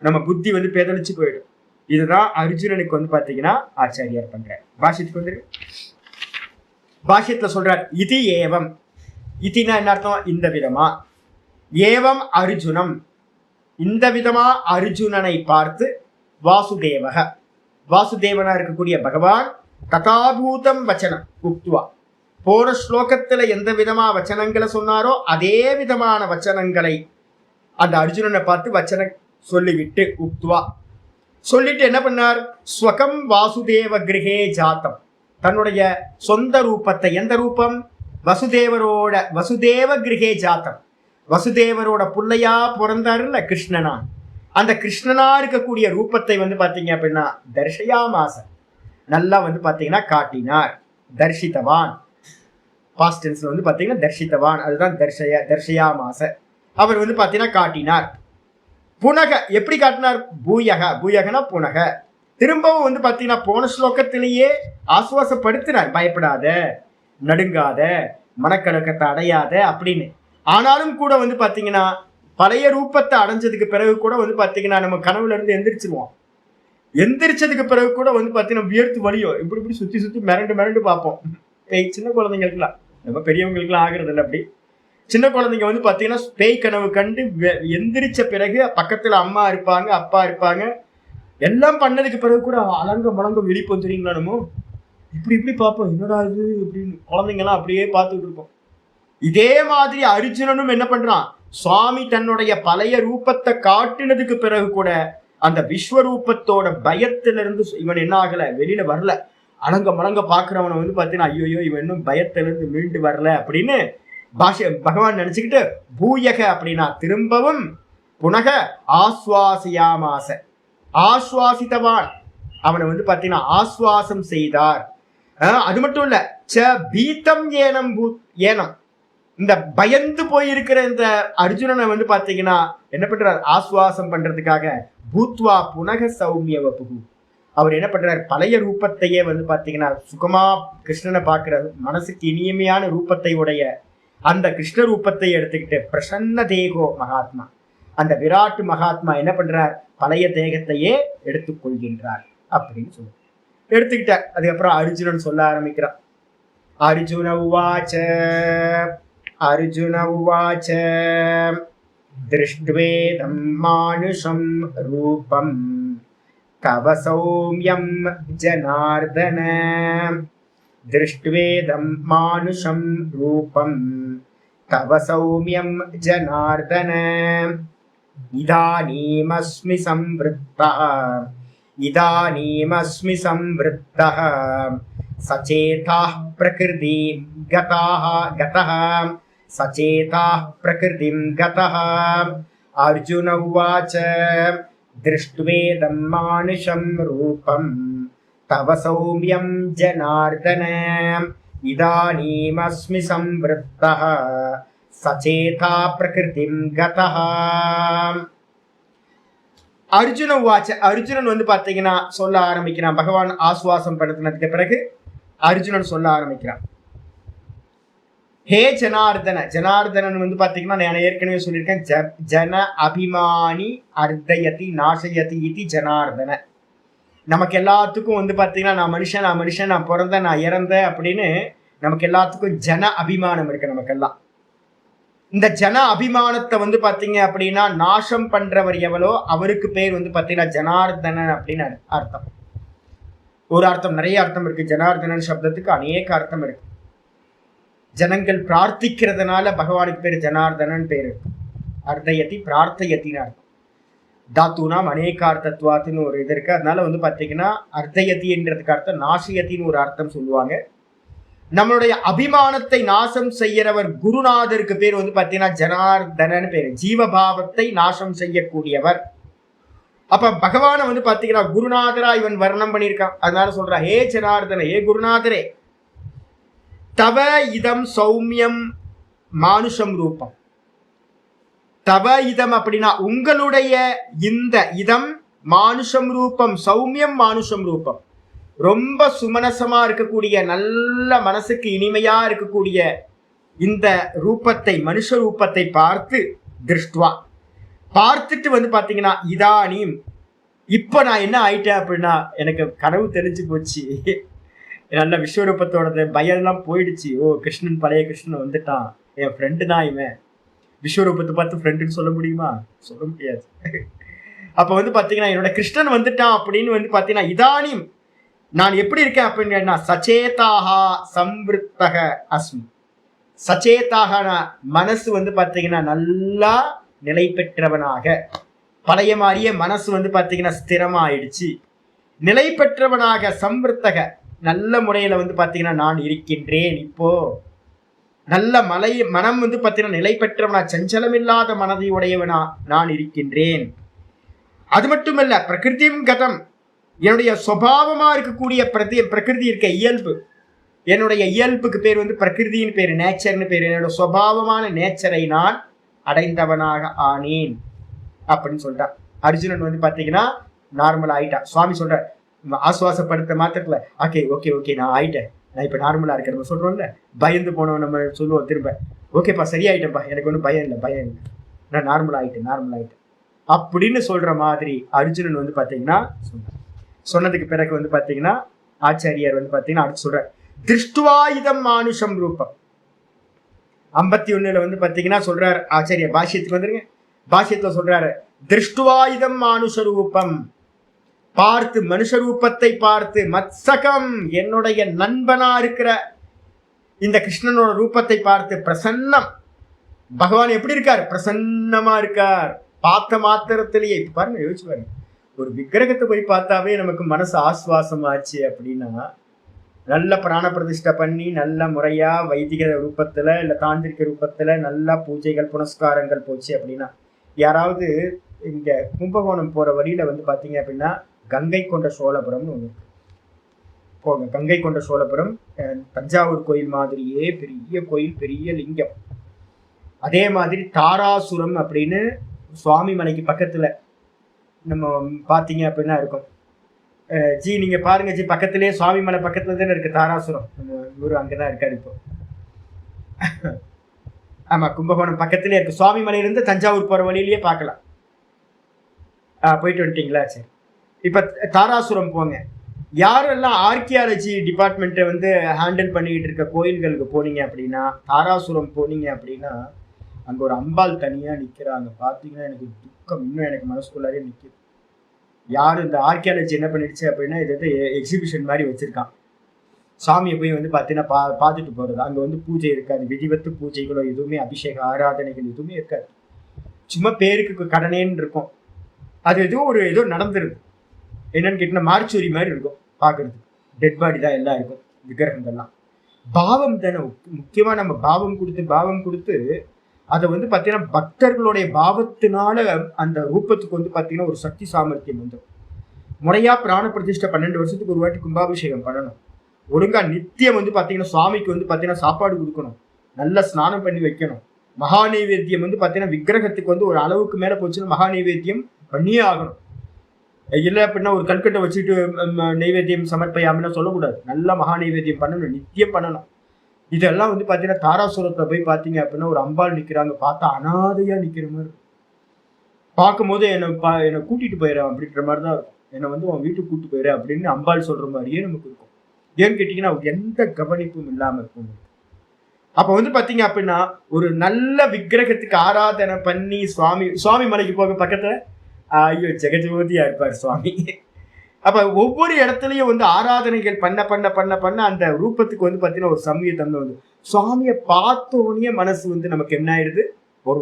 நம்ம புத்தி வந்து பேதளிச்சு போயிடும். இதுதான் அர்ஜுனனுக்கு வந்து பாத்தீங்கன்னா ஆச்சாரியார் பண்றார். பாஷ்யத்துக்கு வந்து பாஷ்யத்துல சொல்றார், இது ஏவம். இதுனா என்ன அர்த்தம், இந்த விதமா. ஏவம் அர்ஜுனம், இந்த விதமா அர்ஜுனனை பார்த்து வாசுதேவக, வாசுதேவனா இருக்கக்கூடிய பகவான் ததாபூதம் வச்சனம் உக்துவா, போன ஸ்லோகத்துல எந்த விதமா வச்சனங்களை சொன்னாரோ அதே விதமான வச்சனங்களை அந்த அர்ஜுனனை பார்த்து வச்சனம் சொல்லிவிட்டு உக்துவா சொல்லிட்டு என்ன பண்ணார், ஸ்வகம் வாசுதேவ கிரகே ஜாத்தம், தன்னுடைய சொந்த ரூபத்தை, எந்த ரூபம், வசுதேவரோட, வசுதேவ கிரகே ஜாத்தம், வசுதேவரோட புள்ளையா பிறந்தாருல்ல கிருஷ்ணனா, அந்த கிருஷ்ணனா இருக்கக்கூடிய ரூபத்தை வந்து பாத்தீங்க அப்படின்னா தர்ஷயாமாச, நல்லா வந்து பாத்தீங்கன்னா காட்டினார். தர்ஷித்தவான், பாஸ்ட் டென்ஸ்ல வந்து பாத்தீங்கன்னா தர்ஷித்தவான், அதுதான் தர்ஷயாமாச, அவர் வந்து பாத்தீங்கன்னா காட்டினார். புனக எப்படி காட்டினார், பூயக, பூயகனா புனக, திரும்பவும் வந்து பாத்தீங்கன்னா போன ஸ்லோகத்திலேயே ஆசுவாசப்படுத்தினார், பயப்படாத, நடுங்காத, மனக்கலக்கத்தை அடையாத அப்படின்னு. ஆனாலும் கூட வந்து பாத்தீங்கன்னா பழைய ரூபத்தை அடைஞ்சதுக்கு பிறகு கூட வந்து பாத்தீங்கன்னா நம்ம கனவுல இருந்து எந்திரிச்சிருவோம். எந்திரிச்சதுக்கு பிறகு கூட வந்து பாத்தீங்கன்னா வியர்த்து வலியும், இப்படி இப்படி சுத்தி சுத்தி மிரண்டு மிரண்டு பார்ப்போம். சின்ன குழந்தைங்களுக்குலாம், நம்ம பெரியவங்களுக்குலாம் ஆகுறது இல்லை. அப்படி சின்ன குழந்தைங்க வந்து பாத்தீங்கன்னா பேய் கனவு கண்டு எந்திரிச்ச பிறகு பக்கத்துல அம்மா இருப்பாங்க, அப்பா இருப்பாங்க, எல்லாம் பண்ணதுக்கு பிறகு கூட அலங்க முழங்க விழிப்போம் தெரியுங்களா. நம்ம இப்படி இப்படி பார்ப்போம், என்னடா இது இப்படின்னு குழந்தைங்கலாம் அப்படியே பார்த்துட்டு இருக்கோம். இதே மாதிரி அர்ஜுனனும் என்ன பண்றான், சுவாமி தன்னுடைய பழைய ரூபத்தை காட்டினதுக்கு பிறகு கூட அந்த விஸ்வரூபத்தோட பயத்திலிருந்து இவன் என்ன ஆகல, வெளியில வரல. அலங்க மலங்க பாக்குறவனை வந்து பாத்தீங்கன்னா ஐயோ இவன் இன்னும் பயத்திலிருந்து மீண்டு வரல அப்படின்னு பகவான் நினைச்சுக்கிட்டு பூயக அப்படின்னா திரும்பவும் புனக ஆஸ்வாசியாமாச, ஆஸ்வாசித்தவான், அவனை வந்து பாத்தீங்கன்னா ஆஸ்வாசம் செய்தார். அது மட்டும் இல்ல, ச பீத்தம் ஏனம் ஏனம், இந்த பயந்து போயிருக்கிற இந்த அர்ஜுனனை வந்து பாத்தீங்கன்னா என்ன பண்றார், ஆஸ்வாசம் பண்றதுக்காக பூத்வா புனக சௌமிய வபுகு, அவர் என்ன பண்றார், பழைய ரூபத்தையே வந்து பாத்தீங்கன்னா சுகமா கிருஷ்ணனை பார்க்கிற மனசுக்கு இனிமையான ரூபத்தை உடைய அந்த கிருஷ்ண ரூபத்தை எடுத்துக்கிட்டு பிரசன்ன தேகோ மகாத்மா, அந்த விராட்டு மகாத்மா என்ன பண்றார், பழைய தேகத்தையே எடுத்துக்கொள்கின்றார் அப்படின்னு சொல்லு எடுத்துக்கிட்டார். அதுக்கப்புறம் அர்ஜுனன் சொல்ல ஆரம்பிக்கிறான். அர்ஜுன உவாச்ச, அர்ஜுன உவாச்ச திருஷ்ட்வேதம் மானுஷம் ரூபம் தவ சௌம்யம் ஜனார்தன, திருஷ்ட்வேதம் மானுஷம் ரூபம் தவ சௌம்யம் ஜனார்தன, இதானீமஸ்மி சம்வృத்தः, இதானீமஸ்மி சம்வృத்தः சச்சேதாः பிரகிருதிம் கதாः, கதः சச்சேதாः பிரகிருதிம் கதः. அர்ஜுன உவாச்ச திருஷ்ட்வேதம் மானுஷம் ரூபம் தவ சௌம்யம் ஜனார்தன, இதானீமஸ்மி சம்வృத்தः சச்சேதா பிரகிருதிம் கதः. அர்ஜுன உவாச்ச, அர்ஜுனன் வந்து பாத்தீங்கன்னா சொல்ல ஆரம்பிக்கிறான். பகவான் ஆஸ்வாசம் படுத்தினதுக்கு பிறகு அர்ஜுனன் சொல்ல ஆரம்பிக்கிறான். ஹே ஜனார்தன, ஜனார்தனன் வந்து பாத்தீங்கன்னா நான் ஏற்கனவே சொல்லியிருக்கேன், ஜன அபிமானி அர்த்தயதி நாசயதி இது ஜனார்தன. நமக்கு எல்லாத்துக்கும் வந்து பாத்தீங்கன்னா நான் மனுஷன், நான் மனுஷன், நான் பிறந்தேன், நான் இறந்தேன் அப்படின்னு நமக்கு எல்லாத்துக்கும் ஜன அபிமானம் இருக்கு. நமக்கெல்லாம் இந்த ஜன அபிமானத்தை வந்து பாத்தீங்க அப்படின்னா நாசம் பண்றவர் எவ்வளோ அவருக்கு பேர் வந்து பாத்தீங்கன்னா ஜனார்தனன் அப்படின்னு அர்த்தம். ஒரு அர்த்தம், நிறைய அர்த்தம் இருக்கு. ஜனார்தனன் சப்தத்துக்கு அநேக அர்த்தம் இருக்கு. ஜனங்கள் பிரார்த்திக்கிறதுனால பகவானுக்கு பேர் ஜனார்தனன் பேர் இருக்கு. அர்த்தயதி பிரார்த்தயத்தின்னு அர்த்தம். தாத்துனாம் அநேகார்த்தத்வாத்துன்னு ஒரு இது இருக்கு. அதனால வந்து பாத்தீங்கன்னா அர்த்தயத்தின்றதுக்கு அர்த்தம் நாசியத்தின்னு ஒரு அர்த்தம் சொல்லுவாங்க. நம்மளுடைய அபிமானத்தை நாசம் செய்யறவர் குருநாதருக்கு பேர் வந்து பாத்தீங்கன்னா ஜனார்தனன் பேரு. ஜீவபாவத்தை நாசம் செய்யக்கூடியவர். அப்ப பகவான வந்து பாத்தீங்கன்னா குருநாதரா இவன் வர்ணம் பண்ணியிருக்கான். அதனால சொல்றான், ஹே ஜனார்தன, ஹே குருநாதரே, தவ இதம் சௌமியம் மானுஷம் ரூபம். தவ இதம் அப்படின்னா உங்களுடைய இந்த இதம் மானுஷம் ரூபம், சௌமியம் மானுஷம் ரூபம், ரொம்ப சுமனசமா இருக்கக்கூடிய நல்ல மனசுக்கு இனிமையா இருக்கக்கூடிய இந்த ரூபத்தை, மனுஷ ரூபத்தை பார்த்து திருஷ்டுவா, பார்த்துட்டு வந்து பாத்தீங்கன்னா இதானியும் இப்ப நான் என்ன ஆயிட்டேன் அப்படின்னா எனக்கு கனவு தெரிஞ்சு போச்சு, நல்ல விஸ்வரூபத்தோட பயம்லாம் போயிடுச்சு. ஓ கிருஷ்ணன் பழைய கிருஷ்ணன் வந்துட்டான், என் ஃப்ரெண்டு தான் இவன். விஸ்வரூபத்தை பார்த்து ஃப்ரெண்டுன்னு சொல்ல முடியுமா? சொல்ல முடியாது. அப்ப வந்து பாத்தீங்கன்னா என்னோட கிருஷ்ணன் வந்துட்டான் அப்படின்னு வந்து பாத்தீங்கன்னா இதானியும் நான் எப்படி இருக்கேன் அப்படின்னு சச்சேதாக சம்விருத்தக அஸ்மி. சச்சேதாக மனசு வந்து பாத்தீங்கன்னா நல்லா நிலை பெற்றவனாக, பழைய மாதிரியே மனசு வந்து பாத்தீங்கன்னா ஸ்திரமா ஆயிடுச்சு, நிலை பெற்றவனாக, சம்விருத்தக நல்ல முறையில வந்து பாத்தீங்கன்னா நான் இருக்கின்றேன். இப்போ நல்ல மனம் வந்து பாத்தீங்கன்னா நிலை பெற்றவனா, சஞ்சலம் இல்லாத மனதை உடையவனா நான் இருக்கின்றேன். அது மட்டுமல்ல, பிரகிருதியும் கதம், என்னுடைய சுபாவமா இருக்கக்கூடிய பிரகிருதி இருக்க இயல்பு, என்னுடைய இயல்புக்கு பேர் வந்து பிரகிருதியின் பேர், நேச்சர்னு பேர். என்னோட சுபாவமான நேச்சரை நான் அடைந்தவனாக ஆனேன் அப்படின்னு சொல்றான். அர்ஜுனன் வந்து பாத்தீங்கன்னா நார்மல் ஆயிட்டான். சுவாமி சொல்ற, ஆசுவாசப்படுத்த மாத்திரத்துல ஓகே ஓகே ஓகே நான் ஆயிட்டேன், நான் இப்ப நார்மலா இருக்கேன் நம்ம சொல்றோம்ல, பயந்து போனோம் நம்ம சொல்லுவோம் திரும்ப, ஓகேப்பா சரியாயிட்டேன்ப்பா, எனக்கு ஒன்றும் பயம் இல்லை, நான் நார்மல் ஆயிட்டேன் அப்படின்னு சொல்ற மாதிரி அர்ஜுனன் வந்து பாத்தீங்கன்னா சொன்னதுக்கு பிறகு வந்து பாத்தீங்கன்னா ஆச்சாரியர் வந்து பாத்தீங்கன்னா அடுத்து சொல்ற, திருஷ்டுவாயுதம் மானுஷம் ரூபம். 51 வந்து பாத்தீங்கன்னா சொல்றாரு ஆச்சாரியர், பாஷ்யத்துக்கு வந்துருங்க, பாஷ்யத்துல சொல்றாரு, திருஷ்டுவாயுதம் மானுஷ ரூபம், பார்த்து மனுஷ ரூபத்தை பார்த்து, மத்சகம் என்னுடைய நண்பனா இருக்கிற இந்த கிருஷ்ணனோட ரூபத்தை பார்த்து, பிரசன்னம், பகவான் எப்படி இருக்கார்? பிரசன்னமா இருக்கார். பார்த்த மாத்திரத்திலேயே, இப்ப பாருங்க, யோசிச்சு பாருங்க, ஒரு விக்கிரகத்தை போய் பார்த்தாவே நமக்கு மனசு ஆஸ்வாசம் ஆச்சு அப்படின்னா, நல்ல பிராண பிரதிஷ்டை பண்ணி நல்ல முறையா வைதிக ரூபத்துல இல்ல தாந்திரிக ரூபத்துல நல்லா பூஜைகள் புனஸ்காரங்கள் போச்சு அப்படின்னா, யாராவது இங்க கும்பகோணம் போற வழியில வந்து பாத்தீங்க அப்படின்னா கங்கை கொண்ட சோழபுரம்னு ஒண்ணு போங்க. கங்கை கொண்ட சோழபுரம் தஞ்சாவூர் கோயில் மாதிரியே பெரிய கோயில், பெரிய லிங்கம். அதே மாதிரி தாராசுரம் அப்படின்னு சுவாமி மலைக்கு பக்கத்துல நம்ம பாத்தீங்க அப்படின்னா இருக்கும். ஜி நீங்க பாருங்க ஜி, பக்கத்திலேயே சுவாமி மலை பக்கத்துல தானே இருக்கு தாராசுரம், நம்ம ஊரு அங்கதான் இருக்காரு இப்போ. ஆமா, கும்பகோணம் பக்கத்திலே இருக்கு. சுவாமி மலையிலிருந்து தஞ்சாவூர் போற வழியிலேயே பார்க்கலாம். போயிட்டு வந்துட்டீங்களா? சரி, இப்ப தாராசுரம் போங்க. யாரெல்லாம் ஆர்கியாலஜி டிபார்ட்மெண்ட்டை வந்து ஹேண்டில் பண்ணிக்கிட்டு இருக்க கோயில்களுக்கு போனீங்க அப்படின்னா, தாராசுரம் போனீங்க அப்படின்னா அங்க ஒரு அம்பாள் தனியா நிக்கிறாங்க. பாத்தீங்கன்னா எனக்கு துக்கம் இன்னும் எனக்கு மனசுக்குள்ளாரே நிக்குது. யாரு இந்த ஆர்கியாலஜி என்ன பண்ணிடுச்சு அப்படின்னா, இது வந்து எக்ஸிபிஷன் மாதிரி வச்சிருக்கான். சாமியை போய் வந்து பார்த்தீங்கன்னா பார்த்துட்டு போறது. அங்க வந்து பூஜை இருக்காது, விதிவத்து பூஜைகளோ எதுவுமே, அபிஷேக ஆராதனைகள் எதுவுமே இருக்காது. சும்மா பேருக்கு கடனேன்னு இருக்கும். அது ஏதோ நடந்துருது. என்னன்னு கேட்டீங்கன்னா மார்ச்சூரி மாதிரி இருக்கும் பார்க்கறதுக்கு. டெட் பாடி தான் எல்லாம் இருக்கும், விக்கிரகங்கள்லாம். பாவம் தானே முக்கியமா. நம்ம பாவம் கொடுத்து அதை வந்து பார்த்தீங்கன்னா பக்தர்களுடைய பாவத்தினால அந்த ரூபத்துக்கு வந்து பார்த்தீங்கன்னா ஒரு சக்தி சாமர்த்தியம் வந்து முறையா பிராண பிரதிஷ்டை 12 வருஷத்துக்கு ஒரு வாட்டி கும்பாபிஷேகம் பண்ணணும். ஒழுங்கா நித்தியம் வந்து பார்த்தீங்கன்னா சுவாமிக்கு வந்து பார்த்தீங்கன்னா சாப்பாடு கொடுக்கணும், நல்ல ஸ்நானம் பண்ணி வைக்கணும். மகா நைவேத்தியம் வந்து பார்த்தீங்கன்னா விக்கிரகத்துக்கு வந்து ஒரு அளவுக்கு மேலே போச்சுன்னா மகா நைவேத்தியம் பண்ணியே ஆகணும். இல்லை அப்படின்னா ஒரு கல்கட்டை வச்சுட்டு நைவேத்தியம் சமர்ப்பையாமலாம் சொல்லக்கூடாது. நல்லா மகா நைவேத்தியம் பண்ணணும், நித்தியம் பண்ணணும். இதெல்லாம் வந்து பார்த்தீங்கன்னா தாராசுரத்தை போய் பார்த்தீங்க அப்படின்னா ஒரு அம்பாள் நிற்கிறாங்க. பார்த்தா அனாதையா நிற்கிற மாதிரி பார்க்கும்போது என்னை கூட்டிட்டு போயிடறேன் அப்படின்ற மாதிரி தான் இருக்கும். என்னை வந்து உன் வீட்டுக்கு கூப்பிட்டு போயிடுறேன் அப்படின்னு அம்பாள் சொல்ற மாதிரியே நமக்கு இருக்கும். ஏன்னு கேட்டீங்கன்னா எந்த கவனிப்பும் இல்லாம இருக்கும். அப்ப வந்து பாத்தீங்க அப்படின்னா ஒரு நல்ல விக்கிரகத்துக்கு ஆராதனை பண்ணி சுவாமி மலைக்கு போக பக்கத்துல ஐயோ ஜெகஜோதியா இருப்பார் சுவாமி. அப்ப ஒவ்வொரு இடத்துலயும் வந்து ஆராதனைகள் பண்ண பண்ண பண்ண பண்ண அந்த ரூபத்துக்கு வந்து பாத்தீங்கன்னா ஒரு சமீதம் வந்து சுவாமியை பார்த்தோன்னே மனசு வந்து நமக்கு என்ன ஆயிடுது,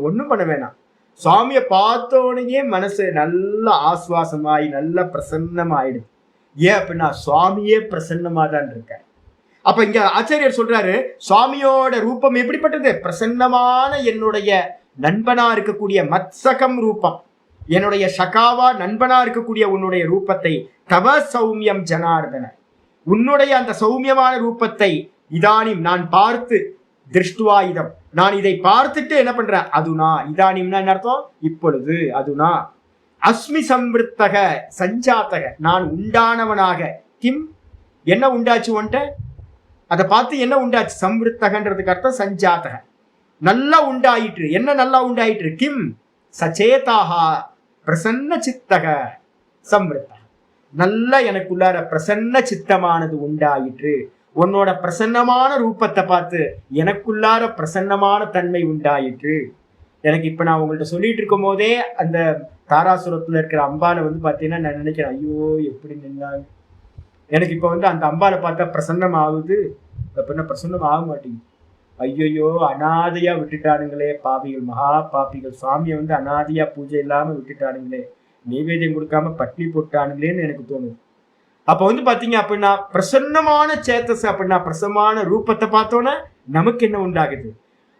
ஒன்றும் பண்ண வேணாம், சுவாமியை பார்த்தோன்னே மனசு நல்ல ஆஸ்வாசமாயி நல்ல பிரசன்னமாயிடுது. ஏன் அப்படின்னா சுவாமியே பிரசன்னமா தான் இருக்க. அப்ப இங்க ஆச்சாரியர் சொல்றாரு, சுவாமியோட ரூபம் எப்படிப்பட்டது? பிரசன்னமான என்னுடைய நண்பனா இருக்கக்கூடிய மத்சகம் ரூபம். என்னுடைய சகாவா நண்பனா இருக்கக்கூடிய உன்னுடைய ரூபத்தை, தவ சௌமியம் ஜனார்தன, உன்னுடைய அந்த சௌமியமான ரூபத்தை இதானிம் நான் பார்த்து, திருஷ்டுவா இதம், நான் இதை பார்த்துட்டு என்ன பண்றேன், அதுனா, இதானிம்னா என்ன அர்த்தம், இப்பொழுது, அதுனா அஸ்மி சம்ருத்தக சஞ்சாத்தக, நான் உண்டானவனாக, கிம் என்ன உண்டாச்சு உன்ட்ட, அதை பார்த்து என்ன உண்டாச்சு, சம்ருத்தகன்றதுக்கு அர்த்தம் சஞ்சாத்தக, நல்லா உண்டாயிற்று, என்ன நல்லா உண்டாயிற்று, கிம் சச்சேதாகா பிரசன்ன சித்தக சம்ருத்தக, நல்ல எனக்குள்ளார பிரசன்ன சித்தமானது உண்டாயிற்று, உன்னோட பிரசன்னமான ரூபத்தை பார்த்து எனக்குள்ளார பிரசன்னமான தன்மை உண்டாயிற்று. எனக்கு இப்ப நான் உங்கள்ட்ட சொல்லிட்டு இருக்கும் போதே அந்த தாராசுரத்துல இருக்கிற அம்பாலை பாத்தீங்கன்னா நான் நினைக்கிறேன், ஐயோ எப்படி நின்னாங்க, எனக்கு இப்ப அந்த அம்பாலை பார்த்தா பிரசன்னம் ஆகுது, அப்படின்னா பிரசன்னம் ஆக மாட்டேங்குது. ஐயோயோ அனாதையா விட்டுட்டானுங்களே பாபிகள், மகா பாபிகள், சுவாமியை அனாதையா பூஜை இல்லாம விட்டுட்டானுங்களே, நைவேத்தியம் கொடுக்காம பட்னி போட்டானுங்களேன்னு எனக்கு தோணுது. அப்ப பாத்தீங்க அப்படின்னா பிரசன்னமான சேத்தஸ் அப்படின்னா பிரசன்னமான ரூபத்தை பார்த்தோன்னா நமக்கு என்ன உண்டாகுது,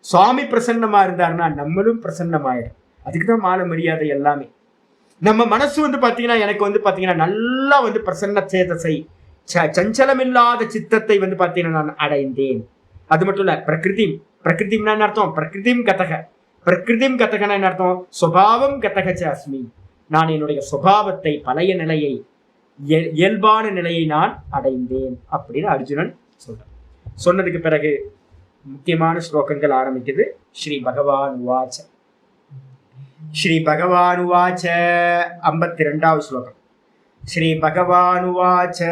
சுவாமி பிரசன்னமா இருந்தாருன்னா நம்மளும் பிரசன்னமாயிடும். அதுக்குதான் மாலை மரியாதை எல்லாமே. நம்ம மனசு பாத்தீங்கன்னா எனக்கு பாத்தீங்கன்னா நல்லா பிரசன்ன சேதசை சஞ்சலமில்லாத சித்தத்தை பாத்தீங்கன்னா நான் அடைந்தேன். அது மட்டும் இல்ல, பிரகிருதிம்னா என்ன அர்த்தம், பிரகிருதிம் கதக, பிரகிருதிம் கதகனா என்ன அர்த்தம், சுபாவம் கதகச்ச அஸ்மி, நான் என்னுடைய சுபாவத்தை பழைய நிலையை இயல்பான நிலையை நான் அடைந்தேன் அப்படின்னு அர்ஜுனன் சொல்றான். சொன்னதுக்கு பிறகு முக்கியமான ஸ்லோகங்கள் ஆரம்பிக்குது. ஸ்ரீ பகவான் உவாச்ச, ஸ்ரீ பகவான் உவாச்ச 52வது ஸ்லோகம். ஸ்ரீ பகவான் உவாச்ச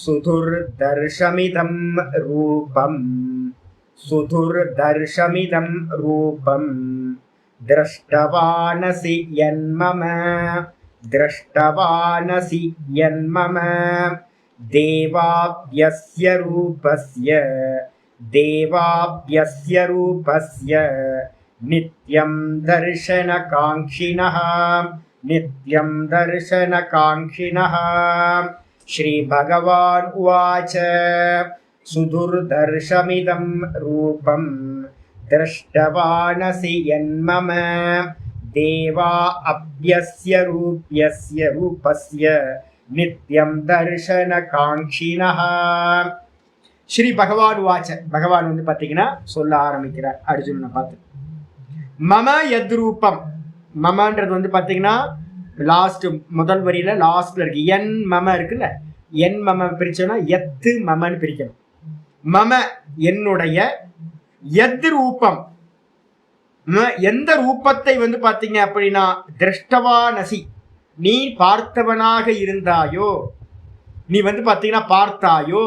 சுதுர்தர்ஷமிதம் ரூபம், சுதுர்தர்ஷமிதம் ரூபம் திரஷ்டவானசி யன்மம, திரஷ்டவானசி யன்மம தேவாப்யஸ்ய ரூபஸ்ய, தேவாப்யஸ்ய ரூபஸ்ய நித்யம் தர்ஷனகாங்க்ஷிணः, நித்யம் தர்ஷனகாங்க்ஷிணः. ஸ்ரீ பகவான் உவாச்ச சுதுர்தர்ஷமிதம் ரூபம் திரஷ்டவானசி யன்மம தேவா அப்யஸ்ய ரூப்யஸ்ய ரூபஸ்ய நித்யம் தர்ஷனகாங்க்ஷிணः. ஸ்ரீ பகவான் உவாச்ச, பகவான் பாத்தீங்கன்னா சொல்ல ஆரம்பிக்கிறார் அர்ஜுனனை பார்த்து. மம யத்ரூபம், மமன்றது பாத்தீங்கன்னா லாஸ்ட் முதல் வரியில லாஸ்ட்ல இருக்கு, என் மம இருக்குல்ல, என் மம பிரிச்சோம்னா எத்து மமன்னு பிரிக்கணும். மம என்னுடைய, எத் ரூபம் எந்த ரூபத்தை பாத்தீங்க அப்படின்னா, திருஷ்டவானசி நீ பார்த்தவனாக இருந்தாயோ, நீ பாத்தீங்கன்னா பார்த்தாயோ,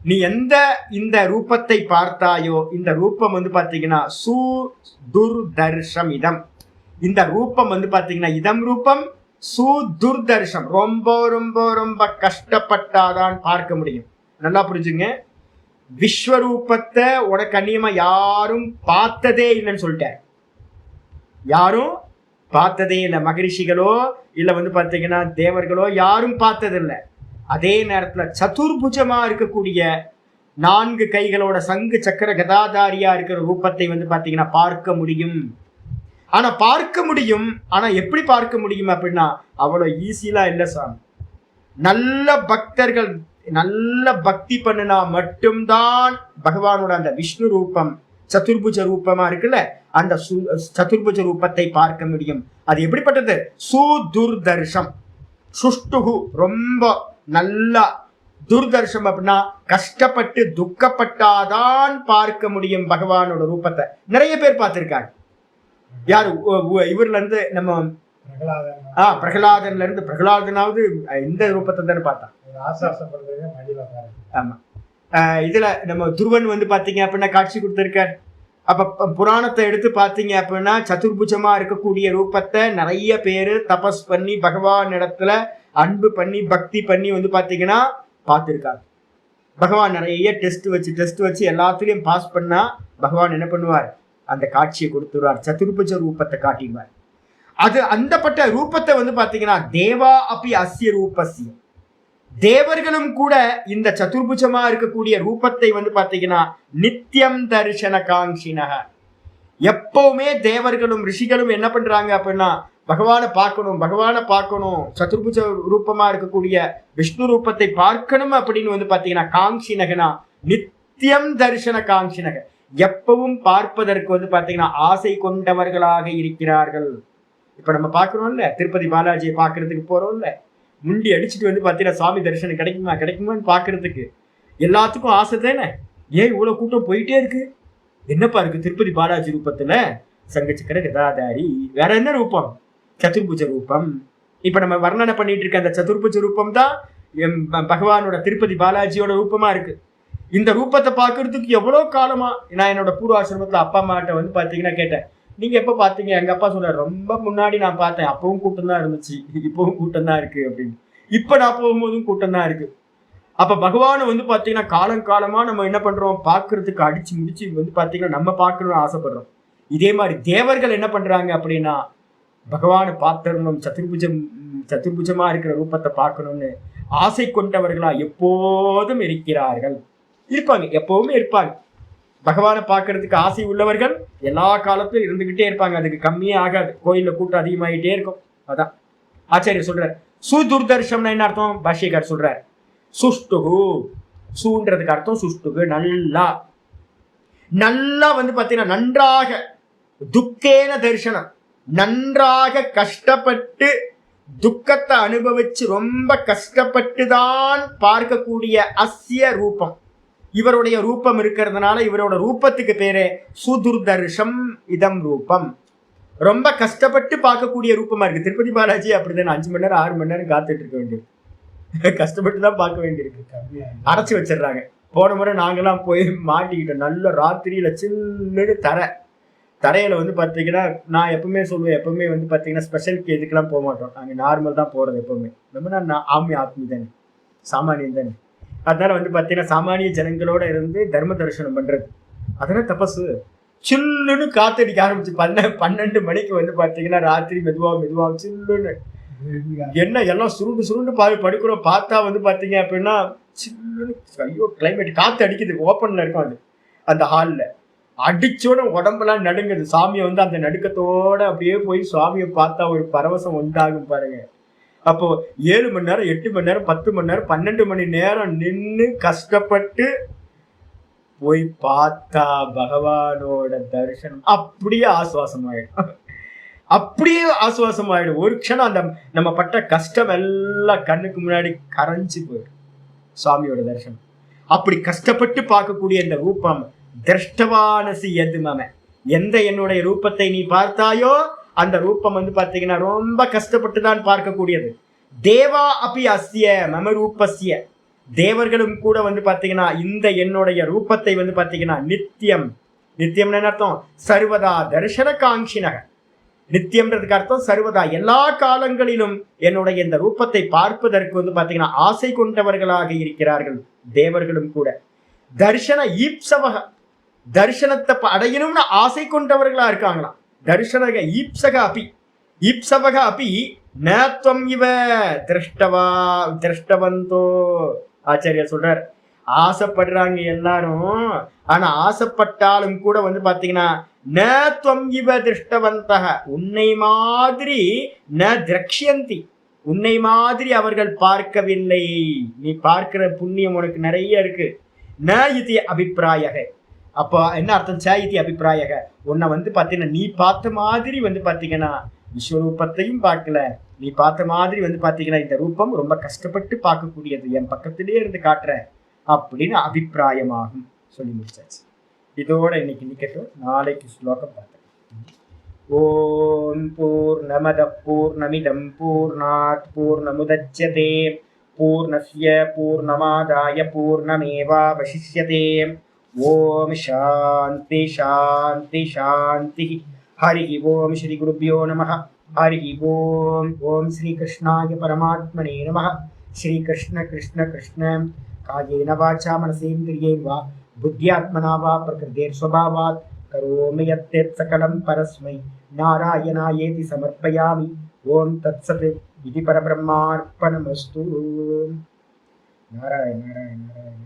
நீ எந்த இந்த ரூபத்தை பார்த்தாயோ, இந்த ரூபம் பாத்தீங்கன்னா சுதுர்தர்ஷம் இதம், இந்த ரூபம் பாத்தீங்கன்னா இதம் ரூபம் சுதுர்தர்ஷம், ரொம்ப ரொம்ப ரொம்ப கஷ்டப்பட்டாதான் பார்க்க முடியும். நல்லா புரிஞ்சுங்க, விஸ்வரூபத்தை உனக்கு அந்நியமா யாரும் பார்த்ததே இல்லைன்னு சொல்லிட்டார். யாரும் பார்த்ததே இல்லை, மகரிஷிகளோ இல்ல பாத்தீங்கன்னா தேவர்களோ யாரும் பார்த்ததில்லை. அதே நேரத்துல சதுர்புஜமா இருக்கக்கூடிய 4 கைகளோட சங்கு சக்கர கதாதாரியா இருக்கிற ரூபத்தை பாத்தீங்கன்னா பார்க்க முடியும். ஆனா பார்க்க முடியும், ஆனா எப்படி பார்க்க முடியும் அப்படின்னா அவ்வளவு ஈஸியா இல்ல சாமி. நல்ல பக்தர்கள் நல்ல பக்தி பண்ணுனா மட்டும்தான் பகவானோட அந்த விஷ்ணு ரூபம் சதுர்புஜ ரூபமா இருக்குல்ல, அந்த சதுர்புஜ ரூபத்தை பார்க்க முடியும். அது எப்படிப்பட்டது, சுதுர்தர்ஷம், சுஷ்டுகு ரொம்ப நல்லா, துர்தர்ஷம் அப்படின்னா கஷ்டப்பட்டு துக்கப்பட்டாதான் பார்க்க முடியும் பகவானோட ரூபத்தை. நிறைய பேர் பார்த்திருக்காங்க. யாரு, இவர்ல இருந்து நம்ம பிரகலாதன்ல இருந்து, பிரகலாதனாவது இந்த ரூபத்தை தானே பார்த்தான். ஆமா, இதுல நம்ம துருவன் பாத்தீங்க அப்படின்னா காட்சி கொடுத்திருக்கார். அப்ப புராணத்தை எடுத்து பாத்தீங்க அப்படின்னா சதுர்புஜமா இருக்கக்கூடிய ரூபத்தை நிறைய பேரு தபஸ் பண்ணி பகவான் இடத்துல அன்பு பண்ணி பக்தி பண்ணி பாத்தீங்கன்னா பார்த்திருக்காங்க. பகவான் நிறைய டெஸ்ட் வச்சு எல்லாத்துலயும் பாஸ் பண்ணா பகவான் என்ன பண்ணுவார், அந்த காட்சியை கொடுத்துருவார், சதுர்புஜ ரூபத்தை காட்டிடுவார். அது அந்தப்பட்ட ரூபத்தை பாத்தீங்கன்னா தேவா அப்படி அஸ்ய ரூபஸ்ய, தேவர்களும் கூட இந்த சதுர்புஜமா இருக்கக்கூடிய ரூபத்தை பாத்தீங்கன்னா நித்தியம் தரிசன காங்க்ஷினக, எப்பவுமே தேவர்களும் ரிஷிகளும் என்ன பண்றாங்க அப்படின்னா பகவானை பார்க்கணும் சதுர்புஜ ரூபமா இருக்கக்கூடிய விஷ்ணு ரூபத்தை பார்க்கணும் அப்படின்னு பாத்தீங்கன்னா காங்ஷினகனா நித்தியம் தரிசன காங்ஷினக எப்பவும் பார்ப்பதற்கு பாத்தீங்கன்னா ஆசை கொண்டவர்களாக இருக்கிறார்கள். இப்ப நம்ம பாக்குறோம்ல திருப்பதி பாலாஜியை பாக்குறதுக்கு போறோம்ல, முண்டி அடிச்சுட்டு பாத்தீங்கன்னா சுவாமி தரிசனம் கிடைக்குமான்னு பாக்குறதுக்கு எல்லாத்துக்கும் ஆசை தானே. ஏன் இவ்வளவு கூட்டம் போயிட்டே இருக்கு? என்னப்பா இருக்கு திருப்பதி பாலாஜி ரூபத்துல? சங்கச்சக்கர கதாதாரி. வேற என்ன ரூபம்? சதுர்புஜ ரூபம். இப்ப நம்ம வர்ணனை பண்ணிட்டு இருக்க அந்த சதுர்புஜ ரூபம் தான் பகவானோட திருப்பதி பாலாஜியோட ரூபமா இருக்கு. இந்த ரூபத்தை பாக்குறதுக்கு எவ்வளவு காலமா நான் என்னோட பூர்வாசிரமத்துல அப்பா அம்மாட்ட பாத்தீங்கன்னா கேட்டேன், நீங்க எப்ப பாத்தீங்க? எங்க அப்பா சொல்றாரு, ரொம்ப முன்னாடி நான் பார்த்தேன், அப்பவும் கூட்டம் தான் இருந்துச்சு, இப்பவும் கூட்டம் தான் இருக்கு அப்படின்னு. இப்ப நான் போகும்போதும் கூட்டம் தான் இருக்கு. அப்ப பகவானை பாத்தீங்கன்னா காலமா நம்ம என்ன பண்றோம், பாக்குறதுக்கு அடிச்சு முடிச்சு பாத்தீங்கன்னா நம்ம பார்க்கணும்னு ஆசைப்படுறோம். இதே மாதிரி தேவர்கள் என்ன பண்றாங்க அப்படின்னா பகவானை பார்த்துடணும், சதுர்புஜமா இருக்கிற ரூபத்தை பார்க்கணும்னு ஆசை கொண்டவர்களா எப்போதும் இருப்பாங்க, எப்பவுமே இருப்பாங்க. பகவானை பார்க்கறதுக்கு ஆசை உள்ளவர்கள் எல்லா காலத்திலும் இருந்துகிட்டே இருப்பாங்க. அதுக்கு கம்மியே ஆகாது. கோயில்ல கூட்டம் அதிகமாயிட்டே இருக்கும். அதான் ஆச்சாரியர் சொல்றார். சுதுர்தர்ஷம்னா என்ன அர்த்தம்? பாஷ்யக்கார் சொல்றார், சுஷ்டுகு. சூன்றதுக்கு அர்த்தம் சுஷ்டுகு, நல்லா பாத்தீங்கன்னா நன்றாக, துக்கேன தரிசனம், நன்றாக கஷ்டப்பட்டு துக்கத்தை அனுபவிச்சு ரொம்ப கஷ்டப்பட்டுதான் பார்க்கக்கூடிய அஸ்ய ரூபம். இவருடைய ரூபம் இருக்கிறதுனால இவரோட ரூபத்துக்கு பேரு சுதுர்தர்ஷம் இதம் ரூபம். ரொம்ப கஷ்டப்பட்டு பார்க்கக்கூடிய ரூபமா இருக்கு. திருப்பதி பாலாஜி அப்படிதான் 5 மணி நேரம் 6 மணி நேரம் காத்துட்டு இருக்க வேண்டியது, கஷ்டப்பட்டு தான் பார்க்க வேண்டியிருக்கு. அடைச்சு வச்சிடுறாங்க. போன முறை நாங்கெல்லாம் போய் மாட்டிக்கிட்டோம். நல்ல ராத்திரியில சின்ன தரையில பாத்தீங்கன்னா நான் எப்பவுமே சொல்லுவேன், எப்பவுமே பாத்தீங்கன்னா ஸ்பெஷலுக்கு எதுக்கெல்லாம் போக மாட்டோம், நாங்க நார்மல் தான் போறது எப்பவுமே. நம்ம ஆத்மி தானே, சாமானியம் தானே. அதனால பாத்தீங்கன்னா சாமானிய ஜனங்களோட இருந்து தர்ம தரிசனம் பண்றது அதனால தபசு. சில்லுன்னு காத்தடிக்க ஆரம்பிச்சு 12 மணிக்கு பாத்தீங்கன்னா ராத்திரி மெதுவா சில்லுன்னு என்ன எல்லாம் சுருண்டு படுக்கிறோம். பார்த்தா பாத்தீங்க அப்படின்னா சில்லுன்னு, ஐயோ கிளைமேட், காத்து அடிக்குது. ஓப்பன்ல இருக்கும் அது, அந்த ஹால்ல அடிச்சோட உடம்பெல்லாம் நடுங்குது. சாமியை அந்த நடுக்கத்தோட அப்படியே போய் சுவாமியை பார்த்தா ஒரு பரவசம் உண்டாகும் பாருங்க. அப்போ 7 மணி நேரம் 8 மணி நேரம் 10 மணி நேரம் 12 மணி நேரம் நின்று கஷ்டப்பட்டு போய் பார்த்தா பகவானோட தரிசனம் அப்படியே ஆசுவாசமாயிடும். ஒரு க்ஷணம் அந்த நம்ம பட்ட கஷ்டம் எல்லாம் கண்ணுக்கு முன்னாடி கரைஞ்சு போயிடும் சுவாமியோட தரிசனம். அப்படி கஷ்டப்பட்டு பார்க்கக்கூடிய இந்த ரூபம் திரஷ்டவானசி எது மம, எந்த என்னுடைய ரூபத்தை நீ பார்த்தாயோ அந்த ரூபம் பாத்தீங்கன்னா ரொம்ப கஷ்டப்பட்டு தான் பார்க்கக்கூடியது. தேவா அப்பி அஸ்ய மம ரூபஸ்ய, தேவர்களும் கூட பாத்தீங்கன்னா இந்த என்னுடைய ரூபத்தை பாத்தீங்கன்னா நித்தியம் அர்த்தம் சர்வதா தரிசன காங்ஷினக. நித்தியம்ன்றதுக்கு அர்த்தம் சர்வதா, எல்லா காலங்களிலும் என்னுடைய இந்த ரூபத்தை பார்ப்பதற்கு பாத்தீங்கன்னா ஆசை கொண்டவர்களாக இருக்கிறார்கள் தேவர்களும் கூட. தர்ஷன ஈப்சவக, தரிசனத்தை அடையணும்னு ஆசை கொண்டவர்களா இருக்காங்களாம். தரிசனக ஈப்சவக அப்பி நத்வம் இவ திரஷ்டவந்தோ. ஆச்சாரியர் சொல்றார், ஆசைப்படுறாங்க எல்லாரும், ஆனா ஆசைப்பட்டாலும் கூட பாத்தீங்கன்னா நத்வம் இவ திருஷ்டவந்தக, உன்னை மாதிரி ந திரக்ஷயந்தி, உன்னை மாதிரி அவர்கள் பார்க்கவில்லை. நீ பார்க்கிற புண்ணியம் உனக்கு நிறைய இருக்கு. ந இதி அபிப்பிராயக, அப்போ என்ன அர்த்தம்? ச இதி அபிப்பிராயக, உன்னை பாத்தீங்கன்னா நீ பார்த்த மாதிரி பாத்தீங்கன்னா விஸ்வரூபத்தையும் பார்க்கல, நீ பார்த்த மாதிரி பாத்தீங்கன்னா இந்த ரூபம் ரொம்ப கஷ்டப்பட்டு பார்க்கக்கூடியது, என் பக்கத்திலேயே இருந்து காட்டுற அப்படின்னு அபிப்பிராயமாகும். சொல்லி முடிச்சாச்சு. இதோட இன்னைக்கு நிக்கட்டும். நாளைக்கு ஸ்லோகம் பார்த்தேன். ஓம் பூர்ணமத பூர்ணமிதம் பூர்ணாத் பூர்ணமுதச்யதே பூர்ணஸ்ய பூர்ணமாதாய பூர்ணமேவாவசிஷ்யதே. ஓம் சாந்தி சாந்தி சாந்தி. ஹரி ஓம் ஸ்ரீ குருப்யோ நமः. ஹரி ஓம். ஓம் ஸ்ரீ கிருஷ்ணாய பரமாத்மனே நமः. ஸ்ரீ கிருஷ்ண கிருஷ்ண கிருஷ்ண காயேன வாச்சா மனசேந்திரியைர்வா புத்தியாத்மனா வா பிரகிருதேர் ஸ்வபாவாத் கரோமி யத் சகலம் பரஸ்மை நாராயணாயேதி சமர்ப்பயாமி. ஓம் தத்சத் இதி பரபிரம்மார்ப்பணமஸ்து. நாராயண நாராயண நாராயண.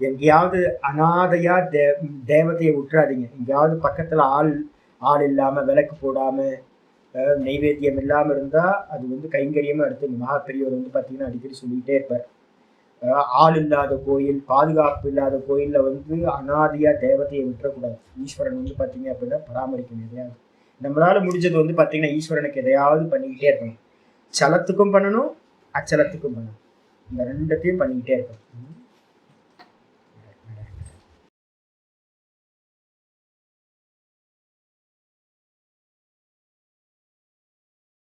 எங்கேயாவது அனாதையா தேவதையை விட்டுறாதீங்க. எங்கேயாவது பக்கத்துல ஆள் இல்லாம விளக்கு போடாம நெய்வேத்தியம் இல்லாம இருந்தா அது வந்து கைங்கரியமா எடுத்துங்க. மகா பெரியவர் வந்து பாத்தீங்கன்னா அடிக்கடி சொல்லிக்கிட்டே இருப்பார். ஆள் இல்லாத கோயில், பாதுகாப்பு இல்லாத கோயில்ல வந்து அனாதையா தேவதையை விட்டுறக்கூடாது. ஈஸ்வரன் வந்து பாத்தீங்க அப்படின்னா பராமரிக்கணும். எதையாவது நம்மளால முடிஞ்சது வந்து பாத்தீங்கன்னா ஈஸ்வரனுக்கு எதையாவது பண்ணிக்கிட்டே இருக்கணும். சலத்துக்கும் பண்ணணும், அச்சலத்துக்கும் பண்ணணும். இந்த ரெண்டத்தையும் பண்ணிக்கிட்டே இருக்கணும்.